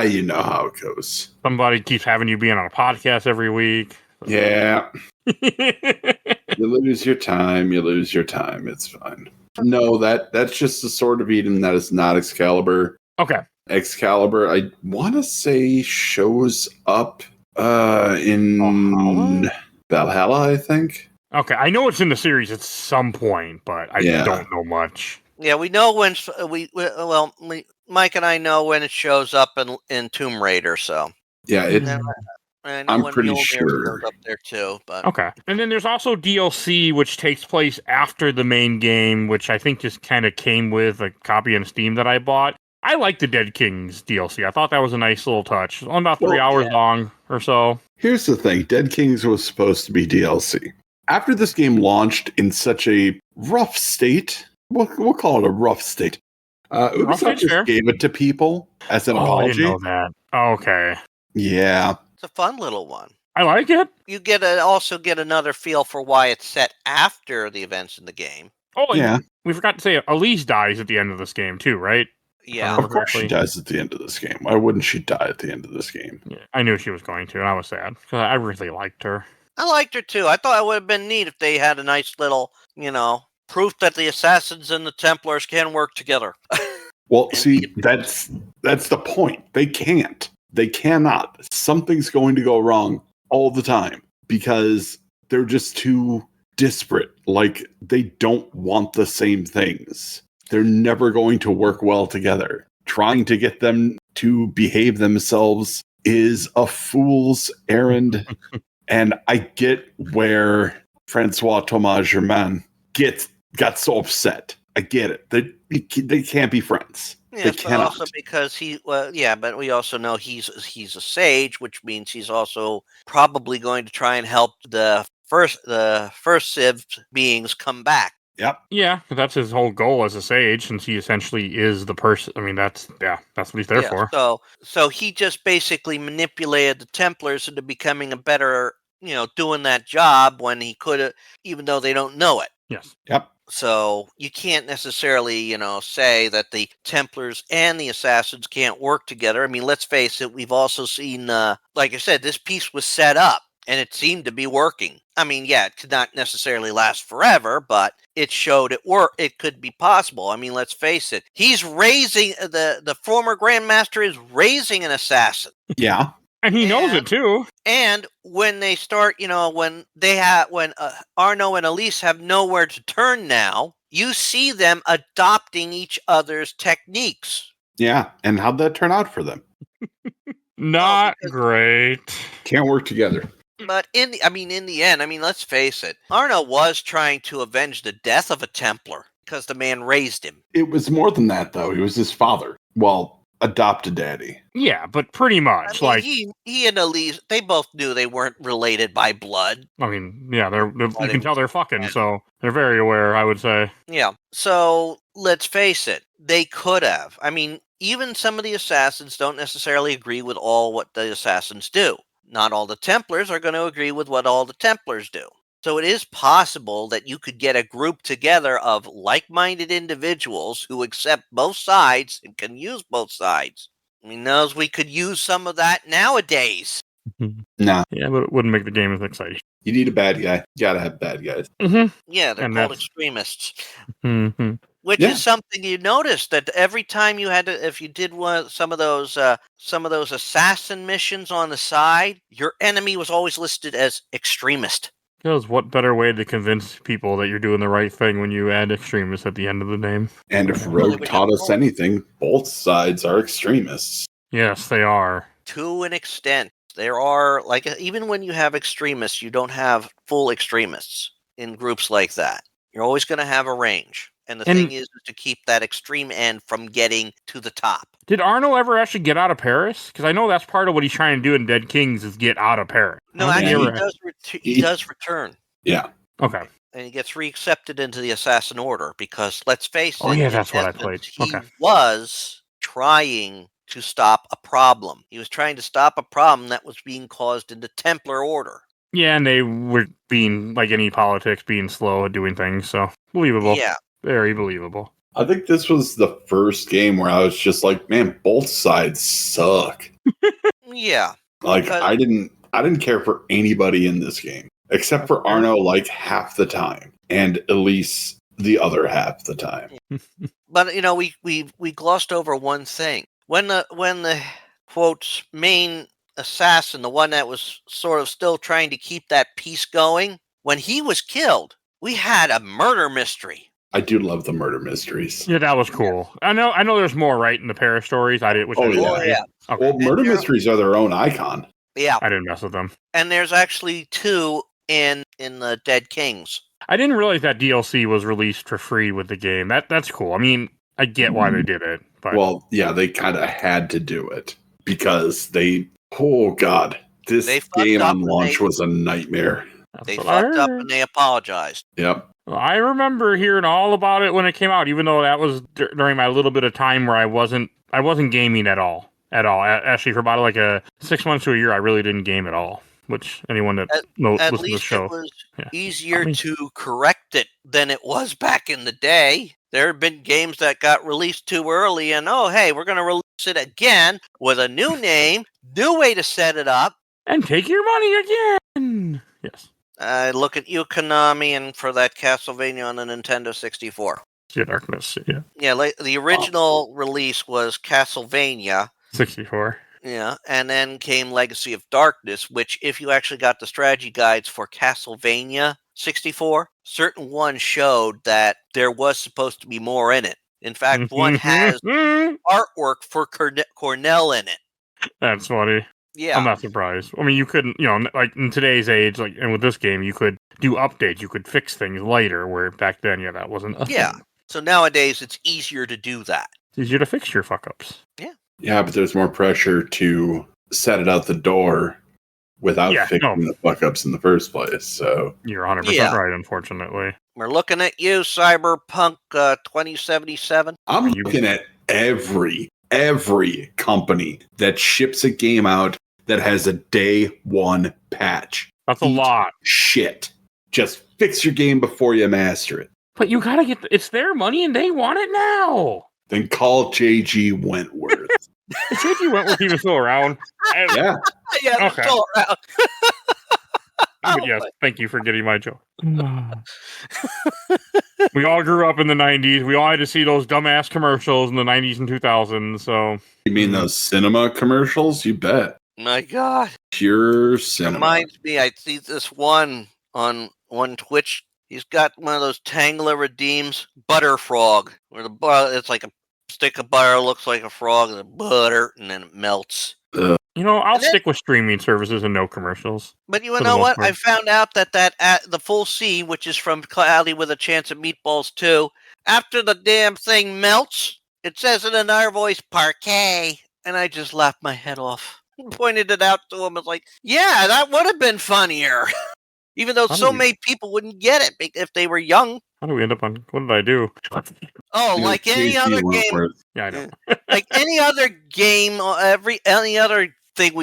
you know how it goes. Somebody keeps having you being on a podcast every week. Yeah. You lose your time. It's fine. No, that's just the Sword of Eden. That is not Excalibur. Okay. Excalibur, I want to say, shows up in Valhalla, I think. Okay, I know it's in the series at some point, but I don't know much. Yeah, we know when Mike and I know when it shows up in Tomb Raider. So yeah, I'm pretty sure up there too. But okay, and then there's also DLC, which takes place after the main game, which I think just kind of came with a copy on Steam that I bought. I like the Dead Kings DLC. I thought that was a nice little touch. It's only about 3 hours long or so. Here's the thing. Dead Kings was supposed to be DLC. After this game launched in such a rough state, we'll call it a rough state, Ubisoft just gave it to people as an apology. I didn't know that. Okay. Yeah. It's a fun little one. I like it. You also get another feel for why it's set after the events in the game. Oh, Yeah. we forgot to say Elise dies at the end of this game too, right? Yeah. Of course she dies at the end of this game. Why wouldn't she die at the end of this game? Yeah, I knew she was going to, and I was sad because I really liked her. I liked her too. I thought it would have been neat if they had a nice little, proof that the Assassins and the Templars can work together. Well, see, that's the point. They can't. They cannot. Something's going to go wrong all the time because they're just too disparate. Like, they don't want the same things. They're never going to work well together. Trying to get them to behave themselves is a fool's errand. And I get where Francois Thomas Germain got so upset. I get it. They can't be friends. Yeah, they but cannot. also because but we also know he's a sage, which means he's also probably going to try and help the first Civ beings come back. Yep. Yeah, that's his whole goal as a sage, since he essentially is the person. I mean, that's what he's there for. So he just basically manipulated the Templars into becoming a better, doing that job when he could have, even though they don't know it. Yes. Yep. So you can't necessarily, say that the Templars and the Assassins can't work together. I mean, let's face it, we've also seen, like I said, this piece was set up and it seemed to be working. I mean, yeah, it could not necessarily last forever, but it showed it could be possible. I mean, let's face it. He's raising, the former Grandmaster is raising an assassin. Yeah. And he knows it too. And when they start, when Arno and Elise have nowhere to turn now, you see them adopting each other's techniques. Yeah. And how'd that turn out for them? Not great. Can't work together. But in the end, let's face it. Arno was trying to avenge the death of a Templar because the man raised him. It was more than that, though. He was his father. Well, adopted daddy. Yeah, but pretty much. He and Elise, they both knew they weren't related by blood. I mean, yeah, you can tell they're fucking, so they're very aware, I would say. Yeah. So let's face it. They could have. I mean, even some of the Assassins don't necessarily agree with all what the Assassins do. Not all the Templars are going to agree with what all the Templars do. So it is possible that you could get a group together of like-minded individuals who accept both sides and can use both sides. I mean, we could use some of that nowadays. Nah. Yeah, but it wouldn't make the game as exciting. You need a bad guy. You gotta have bad guys. Mm-hmm. Yeah, they're called extremists. Mm-hmm. Which is something you noticed that every time you had to, if you did some of those assassin missions on the side, your enemy was always listed as extremist. Because what better way to convince people that you're doing the right thing when you add extremists at the end of the name? And if Rogue taught us anything, both sides are extremists. Yes, they are. To an extent. There are, even when you have extremists, you don't have full extremists in groups like that. You're always going to have a range. And the thing is to keep that extreme end from getting to the top. Did Arno ever actually get out of Paris? Because I know that's part of what he's trying to do in Dead Kings is get out of Paris. No, actually, he does return. Yeah. Okay. And he gets reaccepted into the Assassin Order because, let's face it, that's what I played. He was trying to stop a problem. He was trying to stop a problem that was being caused in the Templar Order. Yeah, and they were being, like any politics, being slow at doing things, so believable. Yeah. Very believable. I think this was the first game where I was just like, man, both sides suck. Yeah. I didn't care for anybody in this game. Except for Arno half the time. And Elise the other half the time. But we glossed over one thing. When the quote main assassin, the one that was sort of still trying to keep that peace going, when he was killed, we had a murder mystery. I do love the murder mysteries. Yeah, that was cool. I know there's more right in the Paris stories. Yeah. Okay. Well, murder mysteries are their own icon. Yeah. I didn't mess with them. And there's actually 2 in the Dead Kings. I didn't realize that DLC was released for free with the game. That's cool. I mean, I get why they did it. But well, yeah, they kind of had to do it because this game on launch was a nightmare. They fucked up and they apologized. Yep. I remember hearing all about it when it came out, even though that was during my little bit of time where I wasn't gaming at all. Actually, for about 6 months to a year, I really didn't game at all. which anyone that At listens to the least show. it was Yeah. easier to correct it than it was back in the day. There have been games that got released too early, and oh, hey, we're going to release it again with a new name, new way to set it up. And take your money again. Yes. Look at you, Konami, and for that Castlevania on the Nintendo 64. Yeah, Darkness. Yeah. Yeah, the original release was Castlevania. 64. Yeah, and then came Legacy of Darkness, which, if you actually got the strategy guides for Castlevania 64, certain ones showed that there was supposed to be more in it. In fact, one has artwork for Cornell in it. That's funny. Yeah. I'm not surprised. I mean, you couldn't, like in today's age, like, and with this game, you could do updates. You could fix things later, where back then, that wasn't a thing. So nowadays, it's easier to do that. It's easier to fix your fuck-ups. Yeah. Yeah, but there's more pressure to set it out the door without fixing the fuck-ups in the first place. So you're 100% right, unfortunately. We're looking at you, Cyberpunk 2077. I'm looking at every company that ships a game out that has a day one patch. That's a lot. Shit. Just fix your game before you master it. But you gotta it's their money and they want it now. Then call J.G. Wentworth. Is J.G. Wentworth even still around? Yeah. Yeah, okay. Still around. But yes, thank you for getting my joke. We all grew up in the 90s. We all had to see those dumbass commercials in the 90s and 2000s. So you mean those cinema commercials? You bet. My God. Pure cinema. Reminds me, I see this one on Twitch. He's got one of those Tangler Redeems butter frog, where it's like a stick of butter, looks like a frog, and the butter, and then it melts. I'll stick with streaming services and no commercials. But you know what? I found out that the full C, which is from Cloudy with a Chance of Meatballs 2, after the damn thing melts, it says in another voice, parquet, and I just laughed my head off. Pointed it out to him. I was like, yeah, that would have been funnier. Even though many people wouldn't get it if they were young. How do we end up on? What did I do? Oh, like any other game. Yeah, I know. Like any other game, any other thing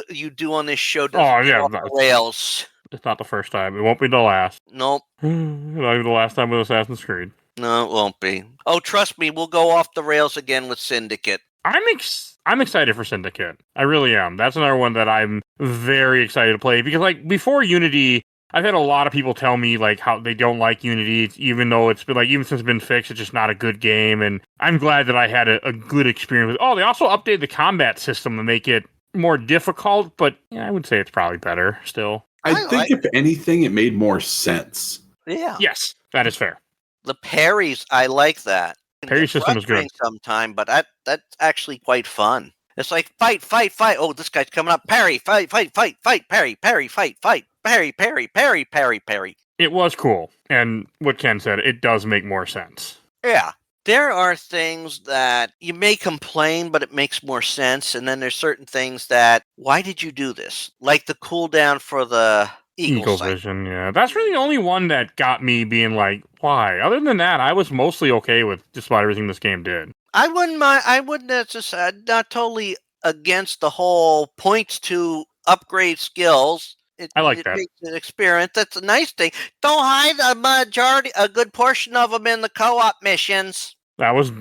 you do on this show. Off the rails. It's not the first time. It won't be the last. Nope. Not even the last time with Assassin's Creed. No, it won't be. Oh, trust me, we'll go off the rails again with Syndicate. I'm excited for Syndicate. I really am. That's another one that I'm very excited to play because, like, before Unity, I've had a lot of people tell me, like, how they don't like Unity, even though it's been, like, even since it's been fixed, it's just not a good game. And I'm glad that I had a good experience with it. Oh, they also updated the combat system to make it more difficult, but I would say it's probably better still. I think if anything, it made more sense. Yeah. Yes, that is fair. The parries, I like that. Parry system is good. Sometime, but that's actually quite fun. It's like fight. Oh, this guy's coming up. Parry, fight, parry, fight, parry. It was cool. And what Ken said, it does make more sense. Yeah. There are things that you may complain, but it makes more sense. And then there's certain things that, why did you do this? Like the cooldown for the Eagle Vision, yeah. That's really the only one that got me being like, why? Other than that, I was mostly okay with just about everything this game did. I wouldn't mind. I wouldn't just not totally against the whole points to upgrade skills. I like that. Makes an experience. That's a nice thing. Don't hide a good portion of them in the co-op missions. That was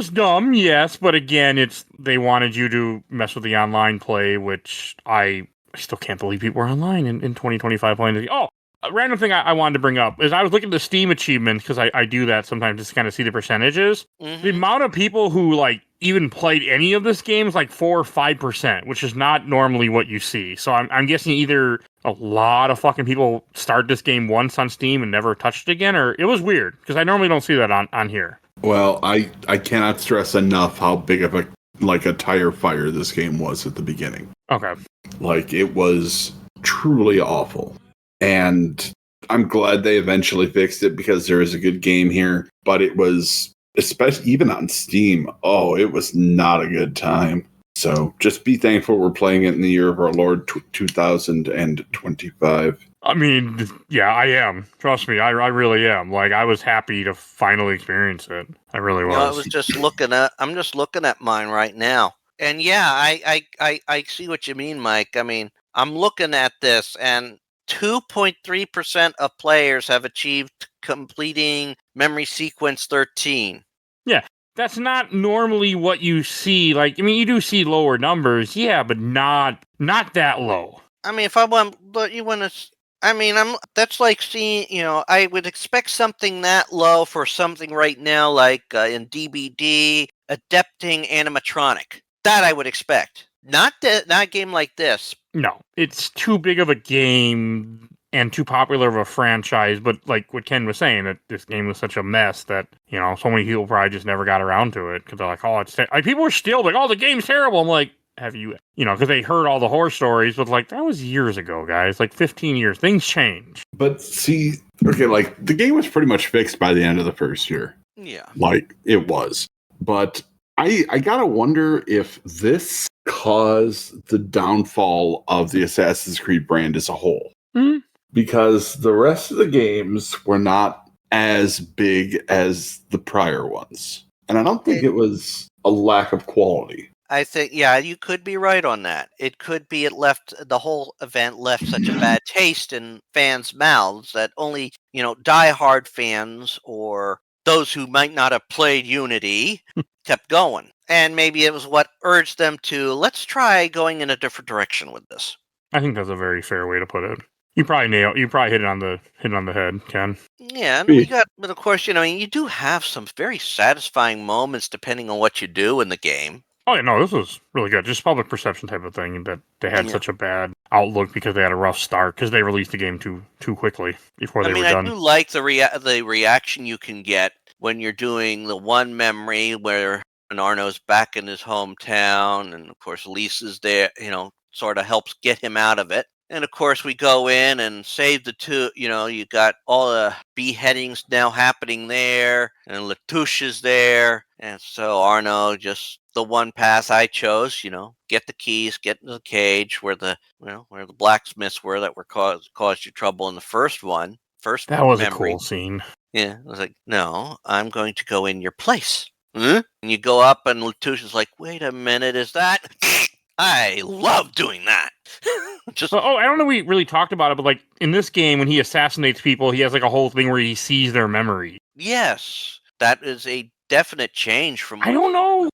dumb, yes, but again, they wanted you to mess with the online play, which I still can't believe people are online in 2025 playing this. Oh, a random thing I wanted to bring up is I was looking at the Steam achievements because I do that sometimes just to kind of see the percentages. Mm-hmm. The amount of people who like even played any of this game is like 4 or 5%, which is not normally what you see. So I'm guessing either a lot of fucking people start this game once on Steam and never touched it again, or it was weird because I normally don't see that on here. Well, I cannot stress enough how big of a tire fire this game was at the beginning. Okay. Like, it was truly awful. And I'm glad they eventually fixed it because there is a good game here. But it was, especially even on Steam, it was not a good time. So just be thankful we're playing it in the year of our Lord 2025. I mean, yeah, I am. Trust me, I really am. Like, I was happy to finally experience it. I really was. I'm just looking at mine right now. And yeah, I see what you mean, Mike. I mean, I'm looking at this, and 2.3% of players have achieved completing memory sequence 13. Yeah, that's not normally what you see. Like, I mean, you do see lower numbers, yeah, but not that low. I mean, if I want, but you want to. I mean, that's like seeing, I would expect something that low for something right now, like in DBD, adapting animatronic. That I would expect. Not a game like this. No, it's too big of a game and too popular of a franchise. But like what Ken was saying, that this game was such a mess that, so many people probably just never got around to it because they're like, oh, it's like people were still like, oh, the game's terrible. I'm like, have you, because they heard all the horror stories, but like that was years ago, guys, like 15 years. Things change. But see, okay, like the game was pretty much fixed by the end of the first year. Yeah. Like it was. But I gotta wonder if this caused the downfall of the Assassin's Creed brand as a whole. Mm-hmm. Because the rest of the games were not as big as the prior ones. And I don't think it was a lack of quality. I think, yeah, you could be right on that. It could be the whole event left such a bad taste in fans' mouths that only, diehard fans or those who might not have played Unity kept going. And maybe it was what urged them to, let's try going in a different direction with this. I think that's a very fair way to put it. You probably hit it on the head, Ken. Yeah, and but of course, you do have some very satisfying moments depending on what you do in the game. Oh, yeah, no, this was really good. Just public perception type of thing that they had such a bad outlook because they had a rough start because they released the game too quickly before they were done. I do like the reaction you can get when you're doing the one memory where Arno's back in his hometown, and of course Lisa's there, sort of helps get him out of it. And of course we go in and save the two, you got all the beheadings now happening there, and Latouche is there. And so Arno, just the one path I chose, get the keys, get into the cage where the blacksmiths were that were caused you trouble in the first one. That was memory. A cool scene. Yeah, I was like, no, I'm going to go in your place. And you go up, and Latouche is like, wait a minute, is that? I love doing that. I don't know we really talked about it, but like in this game, when he assassinates people, he has like a whole thing where he sees their memory. Yes, that is a definite change from. I don't know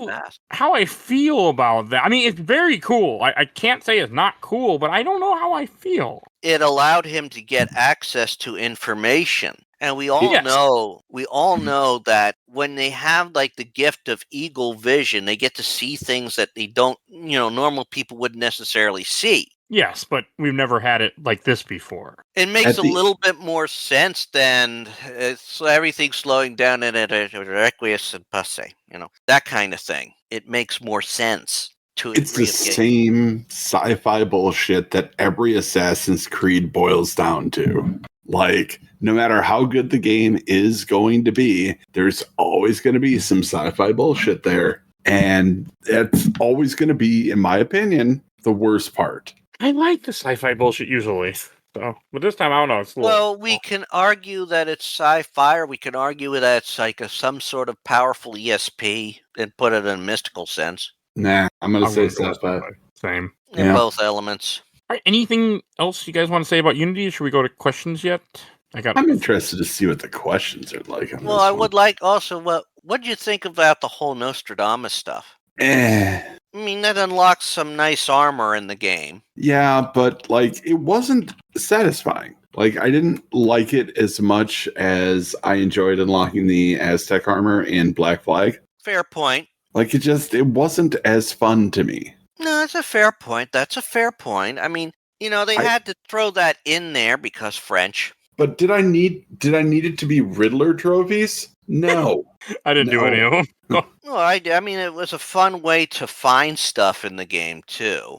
how I feel about that. I mean, it's very cool. I can't say it's not cool, but I don't know how I feel. It allowed him to get access to information. And we all know that when they have like the gift of eagle vision, they get to see things that they don't, normal people wouldn't necessarily see. Yes, but we've never had it like this before. It makes a little bit more sense than everything slowing down in a requiesce and passe, that kind of thing. It makes more sense. It's the same sci-fi bullshit that every Assassin's Creed boils down to. Like, no matter how good the game is going to be, there's always going to be some sci-fi bullshit there. And that's always going to be, in my opinion, the worst part. I like the sci-fi bullshit usually. So, but this time, I don't know. Well, we can argue that it's sci-fi, or we can argue that it's like some sort of powerful ESP and put it in a mystical sense. Nah, I'm going to say sci-fi. Same. In both elements. All right, anything else you guys want to say about Unity? Should we go to questions yet? I'm interested to see what the questions are like. Well, I would like also, what do you think about the whole Nostradamus stuff? I mean, that unlocks some nice armor in the game. Yeah, but like it wasn't satisfying. Like I didn't like it as much as I enjoyed unlocking the Aztec armor in Black Flag. Fair point. Like it wasn't as fun to me. No, that's a fair point. That's a fair point. I mean, they had to throw that in there because French. But did I need it to be Riddler trophies? No. I didn't do any of them. Well, I mean, it was a fun way to find stuff in the game too.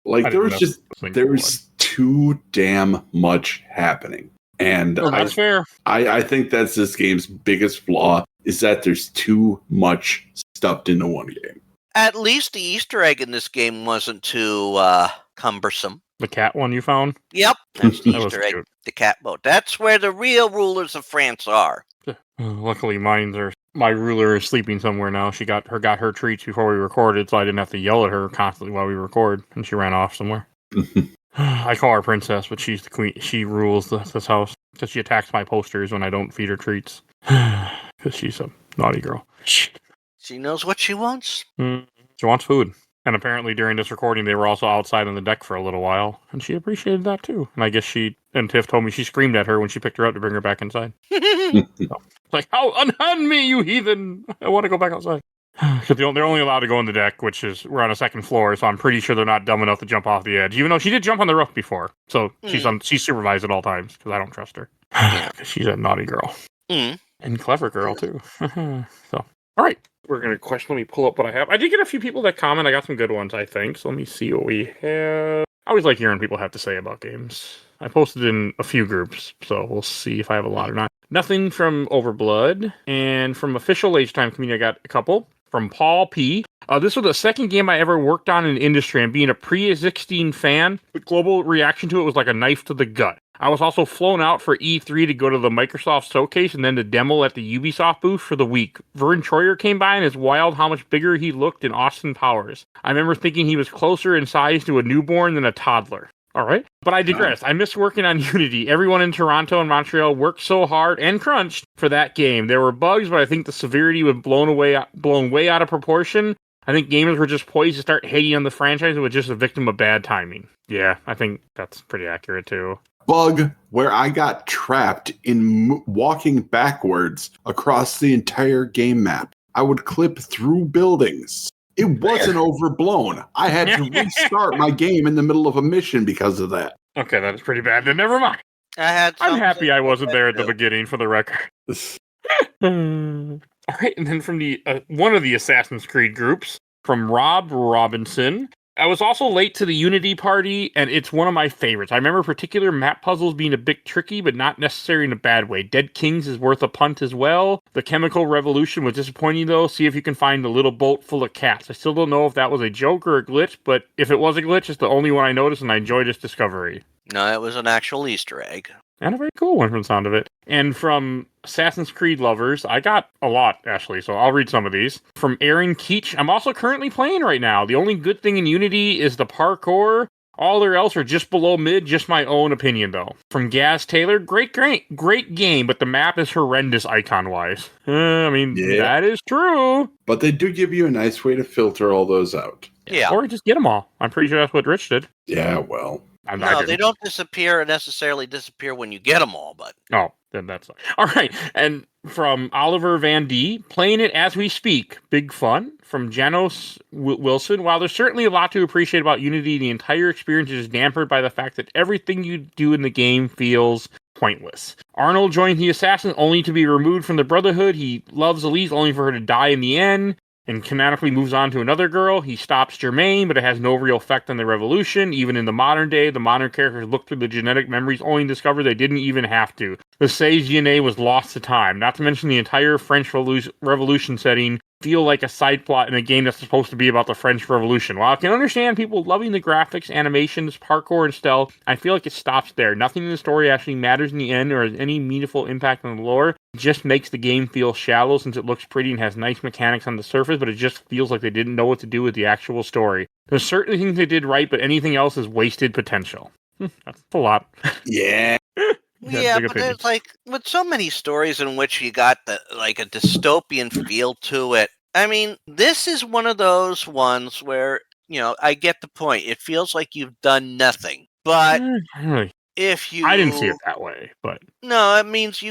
Like there was too damn much happening. And that's fair. I think that's this game's biggest flaw is that there's too much stuffed into one game. At least the Easter egg in this game wasn't too cumbersome. The cat one you found? Yep. That's the Easter egg. The cat boat. That's where the real rulers of France are. Luckily, my ruler is sleeping somewhere now. She got her treats before we recorded, so I didn't have to yell at her constantly while we record, and she ran off somewhere. I call her princess, but she's the queen. She rules this house because she attacks my posters when I don't feed her treats. Because she's a naughty girl. She knows what she wants. She wants food. And apparently during this recording, they were also outside on the deck for a little while. And she appreciated that too. And I guess and Tiff told me she screamed at her when she picked her up to bring her back inside. Like, how unhand me, you heathen! I want to go back outside. Because they're only allowed to go on the deck, we're on a second floor, so I'm pretty sure they're not dumb enough to jump off the edge. Even though she did jump on the roof before. So she's supervised at all times, because I don't trust her. Because she's a naughty girl. And clever girl, too. So, all right. We're going to question. Let me pull up what I have. I did get a few people that comment. I got some good ones, I think. So let me see what we have. I always like hearing people have to say about games. I posted in a few groups, so we'll see if I have a lot or not. Nothing from Overblood. And from Official Age Time Community, I got a couple. From Paul P. This was the second game I ever worked on in the industry, and being a pre-16 fan, the global reaction to it was like a knife to the gut. I was also flown out for E3 to go to the Microsoft showcase and then to demo at the Ubisoft booth for the week. Vern Troyer came by, and it's wild how much bigger he looked in Austin Powers. I remember thinking he was closer in size to a newborn than a toddler. All right. But I digress. I miss working on Unity. Everyone in Toronto and Montreal worked so hard and crunched for that game. There were bugs, but I think the severity was blown way out of proportion. I think gamers were just poised to start hating on the franchise and was just a victim of bad timing. Yeah, I think that's pretty accurate, too. Bug where I got trapped in walking backwards across the entire game map. I would clip through buildings. It wasn't overblown. I had to restart my game in the middle of a mission because of that. Okay, that is pretty bad. Then never mind. I'm happy I wasn't there at the beginning, for the record. All right, and then from the one of the Assassin's Creed groups, from Rob Robinson. I was also late to the Unity party, and it's one of my favorites. I remember particular map puzzles being a bit tricky, but not necessarily in a bad way. Dead Kings is worth a punt as well. The Chemical Revolution was disappointing, though. See if you can find the little boat full of cats. I still don't know if that was a joke or a glitch, but if it was a glitch, it's the only one I noticed, and I enjoyed its discovery. No, it was an actual Easter egg. And a very cool one from the sound of it. And from Assassin's Creed lovers, I got a lot, actually, so I'll read some of these. From Aaron Keach, I'm also currently playing right now. The only good thing in Unity is the parkour. All there else are just below mid, just my own opinion, though. From Gaz Taylor, great game, but the map is horrendous icon-wise. That is true. But they do give you a nice way to filter all those out. Yeah. Or just get them all. I'm pretty sure that's what Rich did. Yeah, well. No, they don't necessarily disappear when you get them all, but... Oh, then that's... All right, and from Oliver Van D, playing it as we speak. Big fun. From Janos Wilson, while there's certainly a lot to appreciate about Unity, the entire experience is dampened by the fact that everything you do in the game feels pointless. Arno joined the Assassin only to be removed from the Brotherhood. He loves Elise only for her to die in the end. And canonically moves on to another girl. He stops Germaine, but it has no real effect on the revolution. Even in the modern day, the modern characters look through the genetic memories only to discover they didn't even have to. The Sage DNA was lost to time. Not to mention the entire French Revolution setting feel like a side plot in a game that's supposed to be about the French Revolution. While I can understand people loving the graphics, animations, parkour, and stealth, I feel like it stops there. Nothing in the story actually matters in the end or has any meaningful impact on the lore. It just makes the game feel shallow since it looks pretty and has nice mechanics on the surface, but it just feels like they didn't know what to do with the actual story. There's certainly things they did right, but anything else is wasted potential. That's a lot. Yeah. Yeah, but it's like with so many stories in which you got a dystopian feel to it. I mean, this is one of those ones where, I get the point. It feels like you've done nothing. But if you... I didn't see it that way, but... No, it means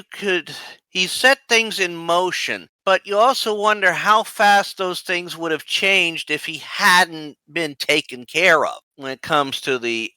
he set things in motion, but you also wonder how fast those things would have changed if he hadn't been taken care of when it comes to the,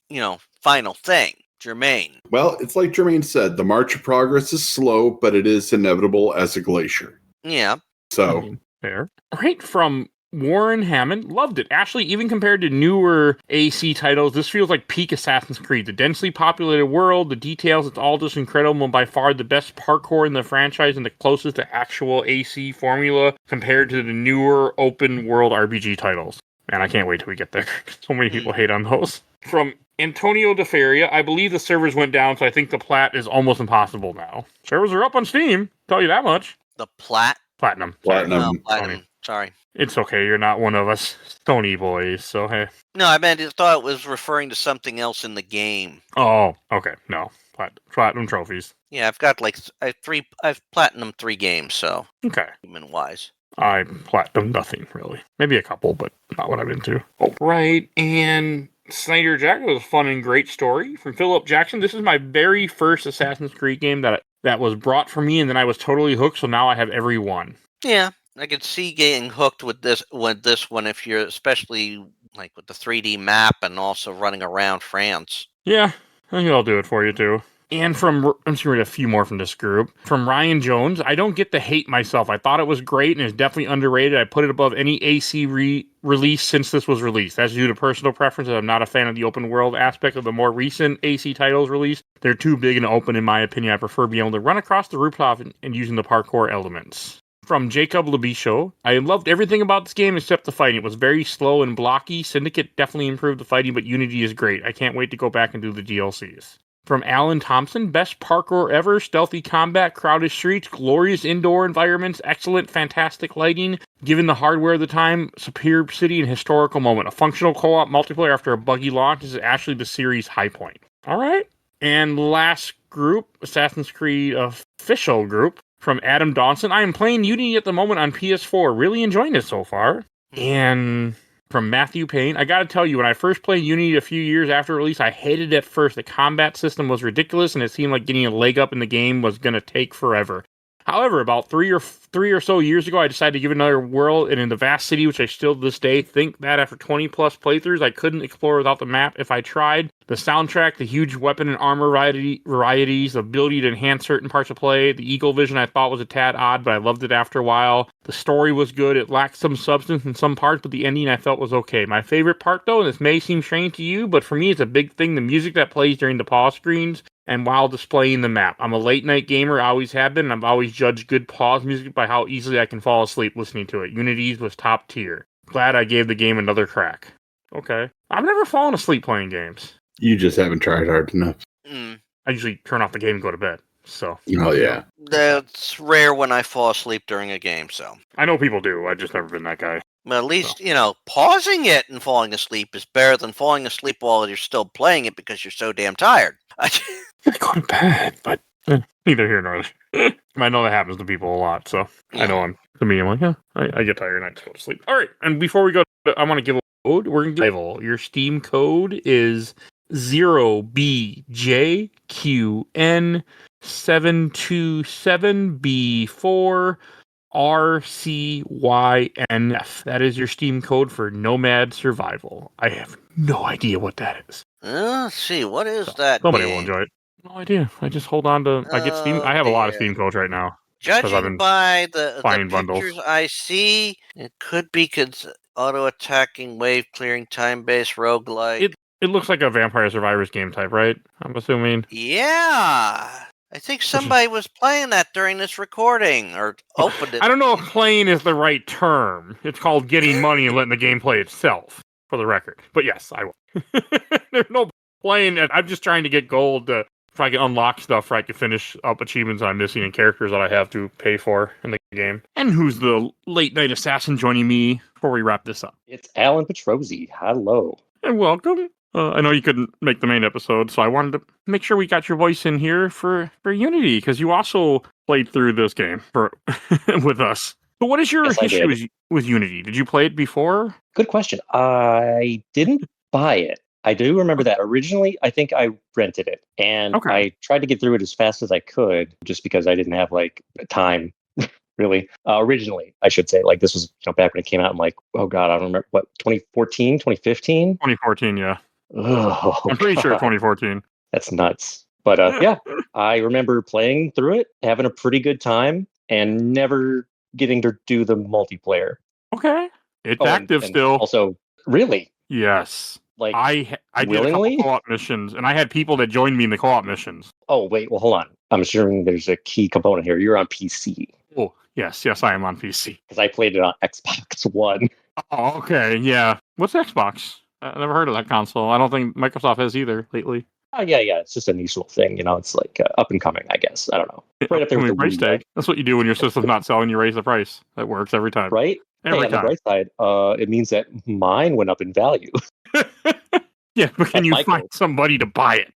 final thing. Germaine. Well, it's like Germaine said, the march of progress is slow, but it is inevitable as a glacier. Yeah. So. Fair. Right, from Warren Hammond, loved it. Actually, even compared to newer AC titles, this feels like peak Assassin's Creed. The densely populated world, the details, it's all just incredible and by far the best parkour in the franchise and the closest to actual AC formula compared to the newer open world RPG titles. Man, I can't wait till we get there. So many people hate on those. From Antonio De Feria, I believe the servers went down, so I think the plat is almost impossible now. Servers are up on Steam, tell you that much. The plat? Platinum. Platinum. No, platinum. Sorry. It's okay. You're not one of us Sony boys, so hey. No, I thought it was referring to something else in the game. Oh, okay. No. Platinum trophies. Yeah, I've got I've platinum 3 games, so. Okay. Human wise. I platinum nothing, really. Maybe a couple, but not what I'm into. Oh, right. And Snyder Jack was a fun and great story from Philip Jackson. This is my very first Assassin's Creed game that was brought for me, and then I was totally hooked, so now I have every one. Yeah, I could see getting hooked with this one if you're especially like with the 3D map and also running around France. Yeah, I think I'll do it for you too. And I'm just going to read a few more from this group. From Ryan Jones, I don't get to hate myself. I thought it was great and it's definitely underrated. I put it above any AC release since this was released. That's due to personal preference. I'm not a fan of the open world aspect of the more recent AC titles released. They're too big and open in my opinion. I prefer being able to run across the rooftop and using the parkour elements. From Jacob Labicho, I loved everything about this game except the fighting. It was very slow and blocky. Syndicate definitely improved the fighting, but Unity is great. I can't wait to go back and do the DLCs. From Alan Thompson, best parkour ever, stealthy combat, crowded streets, glorious indoor environments, excellent, fantastic lighting, given the hardware of the time, superior city, and historical moment. A functional co-op multiplayer after a buggy launch is actually the series' high point. All right. And last group, Assassin's Creed official group, from Adam Dawson. I am playing Unity at the moment on PS4. Really enjoying it so far. And from Matthew Payne, I gotta tell you, when I first played Unity a few years after release, I hated it at first. The combat system was ridiculous, and it seemed like getting a leg up in the game was gonna take forever. However, about three or so years ago, I decided to give it another whirl, and in the vast city, which I still to this day think that after 20 plus playthroughs, I couldn't explore without the map if I tried. The soundtrack, the huge weapon and armor varieties, the ability to enhance certain parts of play, the eagle vision I thought was a tad odd, but I loved it after a while. The story was good. It lacked some substance in some parts, but the ending I felt was okay. My favorite part, though, and this may seem strange to you, but for me, it's a big thing, the music that plays during the pause screens and while displaying the map. I'm a late night gamer, I always have been, and I've always judged good pause music by how easily I can fall asleep listening to it. Unity's was top tier. Glad I gave the game another crack. Okay. I've never fallen asleep playing games. You just haven't tried hard enough. I usually turn off the game and go to bed. So. Oh, yeah. That's rare when I fall asleep during a game, so. I know people do. I've just never been that guy. But at least, pausing it and falling asleep is better than falling asleep while you're still playing it because you're so damn tired. I go to bed, but neither here nor there. I know that happens to people a lot, so I know to me, I'm like, yeah, I get tired and I just go to sleep. All right, and before we go, I want to give a code. We're going to give your Steam code is 0BJQN727B4RCYNF. That is your Steam code for Nomad Survival. I have no idea what that is. Let's see, what is that? Somebody will enjoy it. No idea. I just hold on to. I get Steam. I have a lot of Steam codes right now. Judging by the pictures bundles. I see, it could be auto-attacking, wave-clearing, time-based roguelike. It looks like a Vampire Survivors game type, right? I'm assuming. Yeah. I think somebody was playing that during this recording, or opened it. I don't know if playing is the right term. It's called getting money and letting the game play itself, for the record. But yes, I will. There's no playing. I'm just trying to get gold to try to unlock stuff so I can finish up achievements I'm missing and characters that I have to pay for in the game. And who's the late night assassin joining me before we wrap this up? It's Alan Petrozzi. Hello. And welcome. I know you couldn't make the main episode, so I wanted to make sure we got your voice in here for Unity, because you also played through this game with us. So what is your history with Unity? Did you play it before? Good question. I didn't buy it. I do remember that. Originally, I think I rented it, and I tried to get through it as fast as I could, just because I didn't have time. Really, originally, I should say, this was back when it came out. I'm like, oh god, I don't remember 2014, 2015, 2014, yeah. Oh, I'm pretty sure 2014. That's nuts. But yeah, I remember playing through it, having a pretty good time, and never getting to do the multiplayer. Okay, it's active still. Also, really? Yes. I did willingly? a couple co-op missions, and I had people that joined me in the co-op missions. Oh, wait, well, hold on. I'm assuming there's a key component here. You're on PC. Oh, yes, I am on PC. Because I played it on Xbox One. Oh, okay, yeah. What's Xbox? I never heard of that console. I don't think Microsoft has either lately. Oh, yeah. It's just a niche little thing. It's up and coming, I guess. I don't know. Right up there with the price tag. That's what you do when your system's not selling. You raise the price. That works every time. Right? Every on the time. bright side, it means that mine went up in value. Yeah, but can you find somebody to buy it?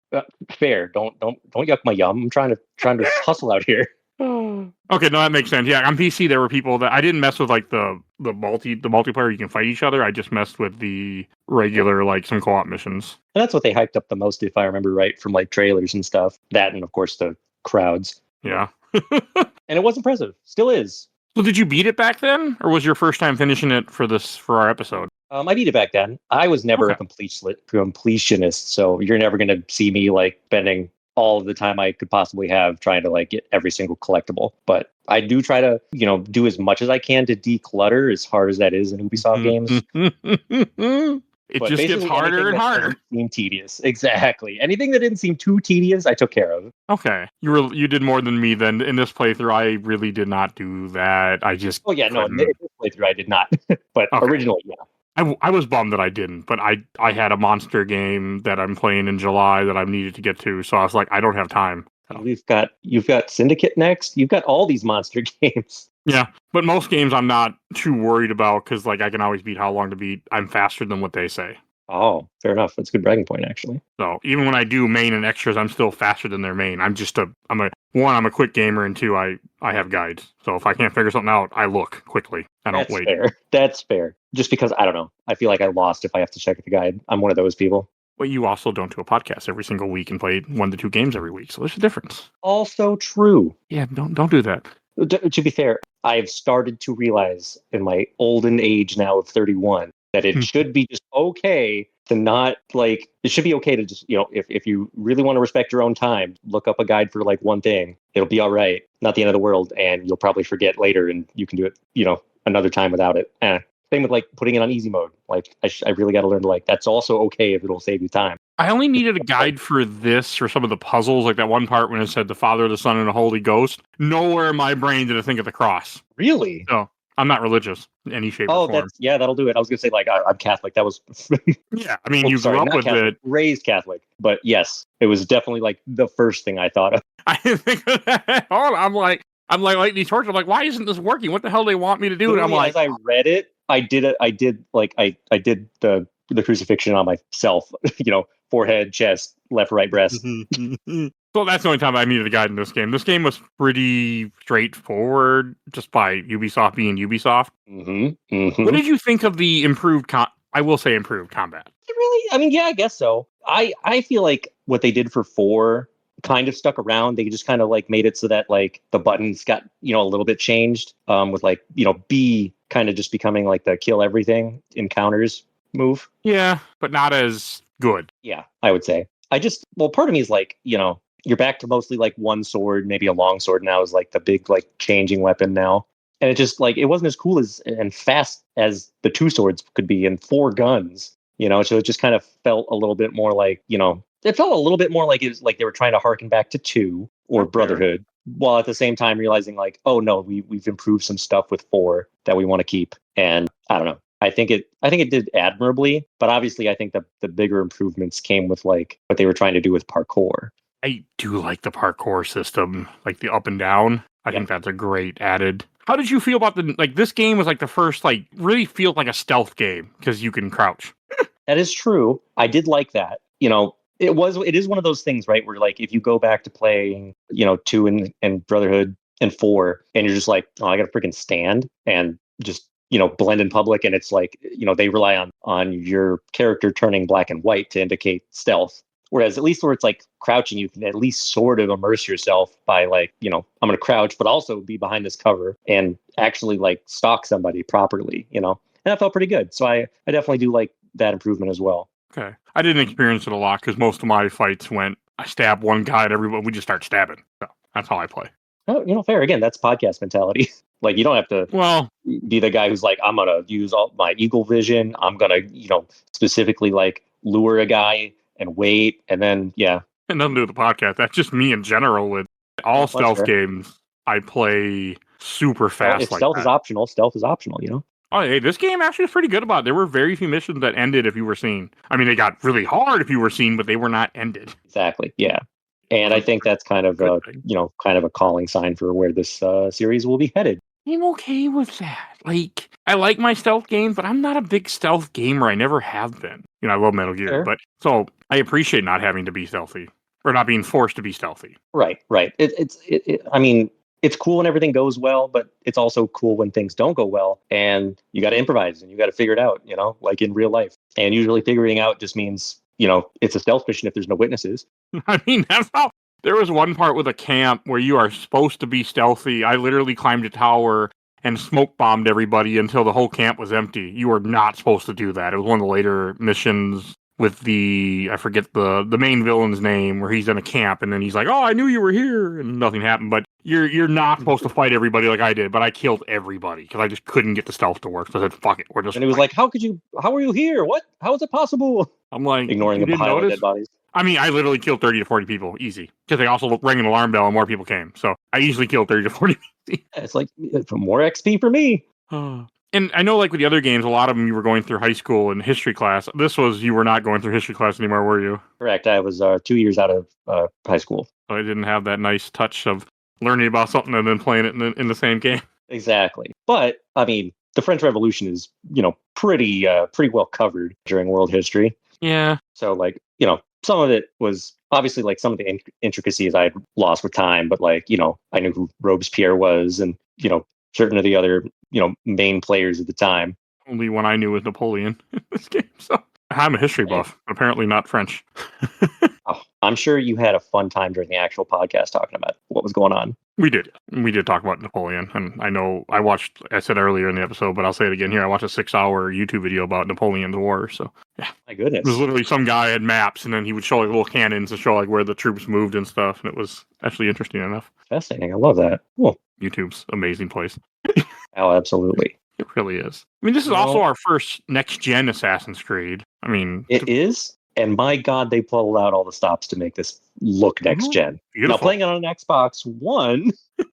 Fair. Don't yuck my yum. I'm trying to hustle out here. Okay, no, that makes sense. Yeah, on PC there were people that I didn't mess with like the multiplayer you can fight each other. I just messed with the regular like some co-op missions. And that's what they hyped up the most, if I remember right, from like trailers and stuff. That and of course the crowds. Yeah. And it was impressive. Still is. So did you beat it back then, or was your first time finishing it for our episode? I beat it back then. I was never a completionist, so you're never going to see me like spending all of the time I could possibly have trying to like get every single collectible. But I do try to, do as much as I can to declutter, as hard as that is in Ubisoft games. It just gets harder and harder. Seem tedious. Exactly. Anything that didn't seem too tedious, I took care of. Okay. You did more than me then. In this playthrough, I really did not do that. I just... Oh, yeah, no, in this playthrough, I did not. But originally, yeah. I was bummed that I didn't, but I had a monster game that I'm playing in July that I needed to get to, so I was like, I don't have time. You've got Syndicate next. You've got all these monster games. Yeah, but most games I'm not too worried about because like I can always beat how long to beat. I'm faster than what they say. Oh, fair enough. That's a good bragging point, actually. So even when I do main and extras, I'm still faster than their main. I'm a quick gamer, and two, I have guides. So if I can't figure something out, I look quickly. I don't wait. That's fair. Just because, I don't know. I feel like I lost if I have to check the guide. I'm one of those people. But you also don't do a podcast every single week and play 1 to 2 games every week. So there's a difference. Also true. Yeah, don't do that. To be fair, I've started to realize in my olden age now of 31 that it should be just okay to not like, it should be okay to just, if you really want to respect your own time, look up a guide for like one thing. It'll be all right. Not the end of the world. And you'll probably forget later and you can do it, another time without it. Same with like putting it on easy mode. Like I really got to learn to like, that's also okay if it'll save you time. I only needed a guide for this or some of the puzzles, like that one part when it said the Father, the Son, and the Holy Ghost. Nowhere in my brain did I think of the cross. Really? So I'm not religious in any shape or form. That'll do it. I was going to say like, I'm Catholic. That was... Yeah, I mean, you grew up with Catholic, it. Raised Catholic. But yes, it was definitely like the first thing I thought of. I didn't think of that. I'm like lightning torch. I'm like, why isn't this working? What the hell do they want me to do? Literally, and I'm like, as I read it, I did the crucifixion on myself, forehead, chest, left, right breast. So that's the only time I needed a guide in this game. This game was pretty straightforward, just by Ubisoft being Ubisoft. Mm-hmm. Mm-hmm. What did you think of the improved I will say improved combat? Really? I mean, yeah, I guess so. I feel like what they did for 4 kind of stuck around. They just kind of like made it so that like the buttons got, a little bit changed, with like, B kind of just becoming like the kill everything encounters move. Yeah, but not as good. Yeah, I would say. Part of me is like, you're back to mostly like one sword, maybe a long sword now is like the big like changing weapon now. And it just like, it wasn't as cool and fast as the 2 swords could be and 4 guns, so it just kind of felt a little bit more like, it felt a little bit more like it was like they were trying to harken back to 2 or Brotherhood, while at the same time realizing like, oh no, we've improved some stuff with 4 that we want to keep. And I don't know. I think it did admirably, but obviously I think the bigger improvements came with like what they were trying to do with parkour. I do like the parkour system, like the up and down. I think that's a great added. How did you feel about this game was like the first, like really feels like a stealth game because you can crouch. That is true. I did like that. It is one of those things, right? Where like, if you go back to playing, 2 and Brotherhood and 4, and you're just like, oh, I got to freaking stand and just, blend in public. And it's like, they rely on your character turning black and white to indicate stealth. Whereas at least where it's like crouching, you can at least sort of immerse yourself by like, I'm going to crouch, but also be behind this cover and actually like stalk somebody properly, and that felt pretty good. So I definitely do like that improvement as well. Okay. I didn't experience it a lot because most of my fights I stab one guy and everybody, we just start stabbing. So that's how I play. Oh, fair. Again, that's podcast mentality. Like, you don't have to be the guy who's like, I'm going to use all my eagle vision. I'm going to, specifically like lure a guy and wait. And then, yeah. And nothing to do with the podcast. That's just me in general with all stealth games. I play super fast. If stealth is optional, Oh, hey, this game actually is pretty good about it. There were very few missions that ended if you were seen. I mean, they got really hard if you were seen, but they were not ended. Exactly. Yeah. And I think that's kind of a calling sign for where this series will be headed. I'm okay with that. Like, I like my stealth games, but I'm not a big stealth gamer. I never have been. You know, I love Metal Gear, Fair. but so I appreciate not having to be stealthy or not being forced to be stealthy. Right. I mean, it's cool when everything goes well, but it's also cool when things don't go well, and you got to improvise and you got to figure it out. You know, like in real life. And usually, figuring out just means it's a stealth mission if there's no witnesses. I mean, that's how. There was one part with a camp where you are supposed to be stealthy. I literally climbed a tower and smoke bombed everybody until the whole camp was empty. You were not supposed to do that. It was one of the later missions with I forget the main villain's name, where he's in a camp and then he's like, "Oh, I knew you were here," and nothing happened. But you're not supposed to fight everybody like I did. But I killed everybody because I just couldn't get the stealth to work. So I said, "Fuck it, we're just." And it was like, "How are you here? What? How is it possible?" I'm like, ignoring the pile of dead bodies. I mean, I literally killed 30 to 40 people, easy. Because they also rang an alarm bell and more people came. So I easily killed 30 to 40 people. It's like, more XP for me. And I know, like with the other games, a lot of them you were going through high school and history class. You were not going through history class anymore, were you? Correct. I was 2 years out of high school. So I didn't have that nice touch of learning about something and then playing it in the same game. Exactly. But, I mean, the French Revolution is, pretty well covered during world history. Yeah. So, like, some of it was obviously like some of the intricacies I had lost with time, but like, I knew who Robespierre was and, certain of the other, main players at the time. Only one I knew was Napoleon in this game. So I'm a history buff, apparently not French. I'm sure you had a fun time during the actual podcast talking about what was going on. We did talk about Napoleon, and I know I said earlier in the episode, but I'll say it again here. I watched a 6-hour YouTube video about Napoleon's war. So yeah, my goodness, it was literally some guy had maps, and then he would show like little cannons to show like where the troops moved and stuff, and it was actually interesting enough. Fascinating. I love that. Cool. YouTube's amazing place. Oh, absolutely. It really is. I mean, this is also our first next-gen Assassin's Creed. I mean... It is, and my God, they pulled out all the stops to make this look next-gen. Now, playing it on an Xbox One,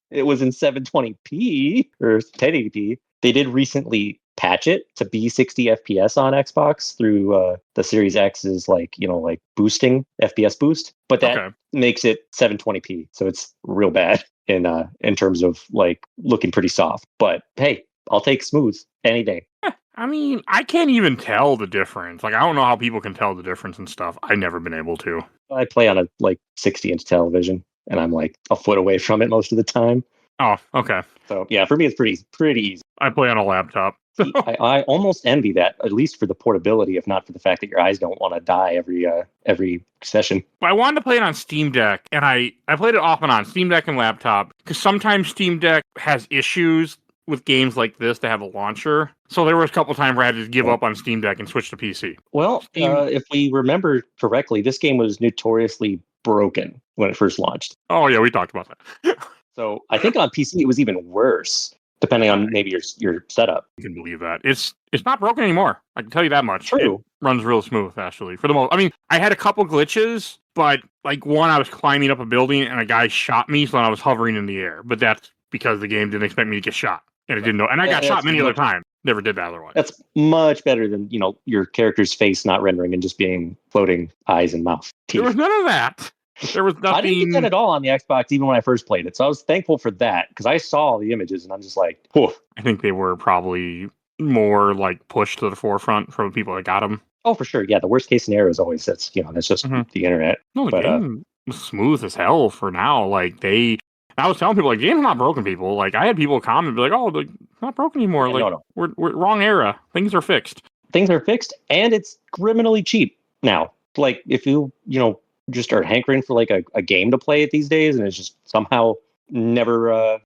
it was in 720p, or 1080p. They did recently patch it to be 60 FPS on Xbox through the Series X's, like boosting, FPS boost. But that makes it 720p, so it's real bad in terms of like looking pretty soft. But hey, I'll take smooth any day. I mean, I can't even tell the difference. Like, I don't know how people can tell the difference and stuff. I've never been able to. I play on a 60-inch television, and I'm like a foot away from it most of the time. Oh, okay. So yeah, for me it's pretty easy. I play on a laptop. I almost envy that, at least for the portability, if not for the fact that your eyes don't want to die every session. I wanted to play it on Steam Deck, and I played it off and on Steam Deck and laptop, because sometimes Steam Deck has issues with games like this that have a launcher. So there was a couple times where I had to give up on Steam Deck and switch to PC. Well, if we remember correctly, this game was notoriously broken when it first launched. Oh yeah, we talked about that. So I think on PC it was even worse, depending on maybe your setup. You can believe that. It's not broken anymore. I can tell you that much. True. It runs real smooth, actually. For the most, I mean, I had a couple glitches, but like one, I was climbing up a building and a guy shot me, so I was hovering in the air. But that's because the game didn't expect me to get shot, and it didn't know. And I got shot many other times. Never did that otherwise. That's much better than your character's face not rendering and just being floating eyes and mouth. Teeth. There was none of that. There was nothing. I didn't get that at all on the Xbox, even when I first played it. So I was thankful for that, because I saw the images and I'm just like, whew. I think they were probably more like pushed to the forefront for the people that got them. Oh, for sure. Yeah, the worst case scenario is always that's just the internet. No, the game was smooth as hell for now. Like I was telling people, like, the game's not broken, people. Like, I had people comment and be like, oh, it's not broken anymore. Like, no. We're wrong era. Things are fixed. Things are fixed, and it's criminally cheap now. Like, if you just are hankering for like a game to play it these days, and it's just somehow never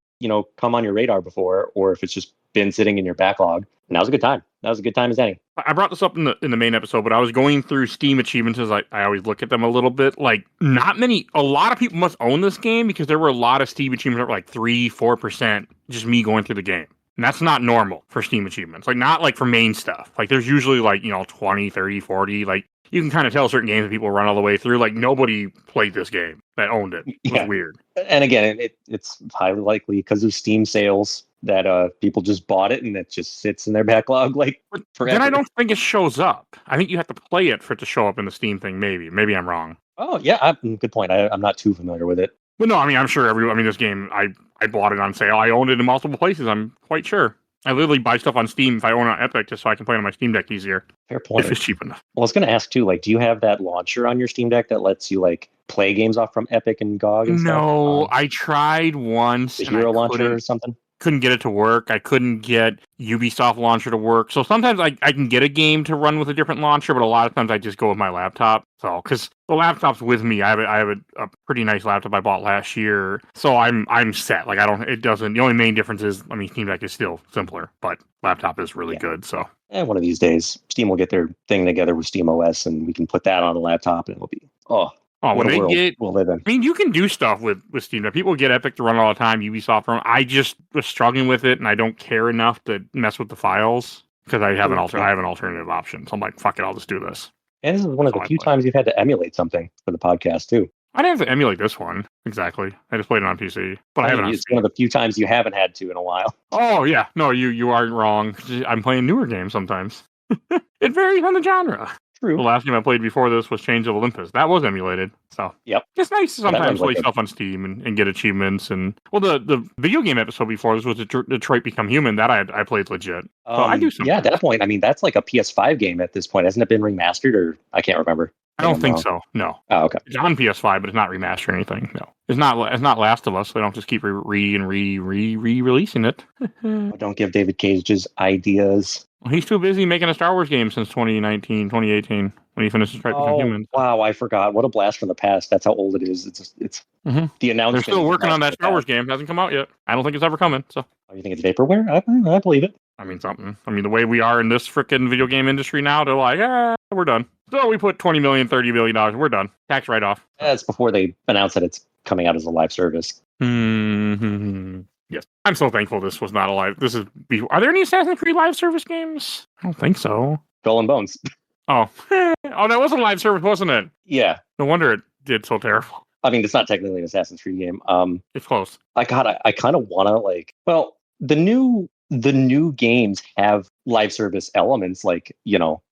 come on your radar before, or if it's just been sitting in your backlog, now's a good time. Now's a good time as any. I brought this up in the main episode, but I was going through Steam achievements as I always look at them a little bit. Like, a lot of people must own this game, because there were a lot of Steam achievements that were like 3-4%, just me going through the game. And that's not normal for Steam achievements. Like, not like for main stuff. Like, there's usually like, 20, 30, 40, like, you can kind of tell certain games that people run all the way through. Like, nobody played this game that owned it. It was weird. And again, it's highly likely because of Steam sales that people just bought it and it just sits in their backlog like forever. Then I don't think it shows up. I think you have to play it for it to show up in the Steam thing, maybe. Maybe I'm wrong. Oh, yeah. Good point. I'm not too familiar with it. But no, I mean, I'm sure this game, I bought it on sale. I owned it in multiple places. I'm quite sure. I literally buy stuff on Steam if I own it on Epic just so I can play it on my Steam Deck easier. Fair point. If it's cheap enough. Well, I was going to ask too, like, do you have that launcher on your Steam Deck that lets you like play games off from Epic and GOG and stuff? No, I tried once. The Hero launcher or something? Couldn't get it to work. I couldn't get Ubisoft launcher to work. So sometimes I can get a game to run with a different launcher, but a lot of times I just go with my laptop. So because the laptop's with me, I have a pretty nice laptop I bought last year. So I'm set. Like the only main difference is, I mean, Steam Deck is still simpler, but laptop is really good. So one of these days, Steam will get their thing together with Steam OS, and we can put that on the laptop, and it'll be when they get, we'll live in. I mean, you can do stuff with Steam Deck. People get Epic to run all the time, Ubisoft run. I just was struggling with it, and I don't care enough to mess with the files because I have an alternative option. So I'm like, fuck it, I'll just do this. And this is one of the few times you've had to emulate something for the podcast too. I didn't have to emulate this one exactly. I just played it on PC, but I haven't. It's one of the few times you haven't had to in a while. Oh yeah, no, you aren't wrong. I'm playing newer games sometimes. It varies on the genre. True. The last game I played before this was Chains of Olympus. That was emulated. So it's nice to sometimes play stuff on Steam and get achievements. And the video game episode before this was Detroit Become Human. That I played legit. So I do something. Yeah, at that point, I mean, that's like a PS5 game at this point. Hasn't it been remastered, or I can't remember? I don't think so. No. Oh, okay. It's on PS5, but it's not remastered or anything. No. It's not Last of Us. So they don't just keep re-releasing it. Don't give David Cage's ideas. Well, he's too busy making a Star Wars game since 2018, when he finished Detroit Become Human. Wow, I forgot. What a blast from the past. That's how old it is. It's the announcement. They're still working on that Star Wars game. Hasn't come out yet. I don't think it's ever coming. So. Oh, you think it's vaporware? I believe it. I mean, something. I mean, the way we are in this frickin' video game industry now, they're like, we're done. So we put $20 million, $30 million. We're done. Tax write-off. That's before they announce that it's coming out as a live service. Mm-hmm. Yes. I'm so thankful this was not a live. Are there any Assassin's Creed live service games? I don't think so. Skull and Bones. Oh. That was a live service, wasn't it? Yeah. No wonder it did so terrible. I mean, it's not technically an Assassin's Creed game. It's close. I kind of want to the new games have live service elements, like,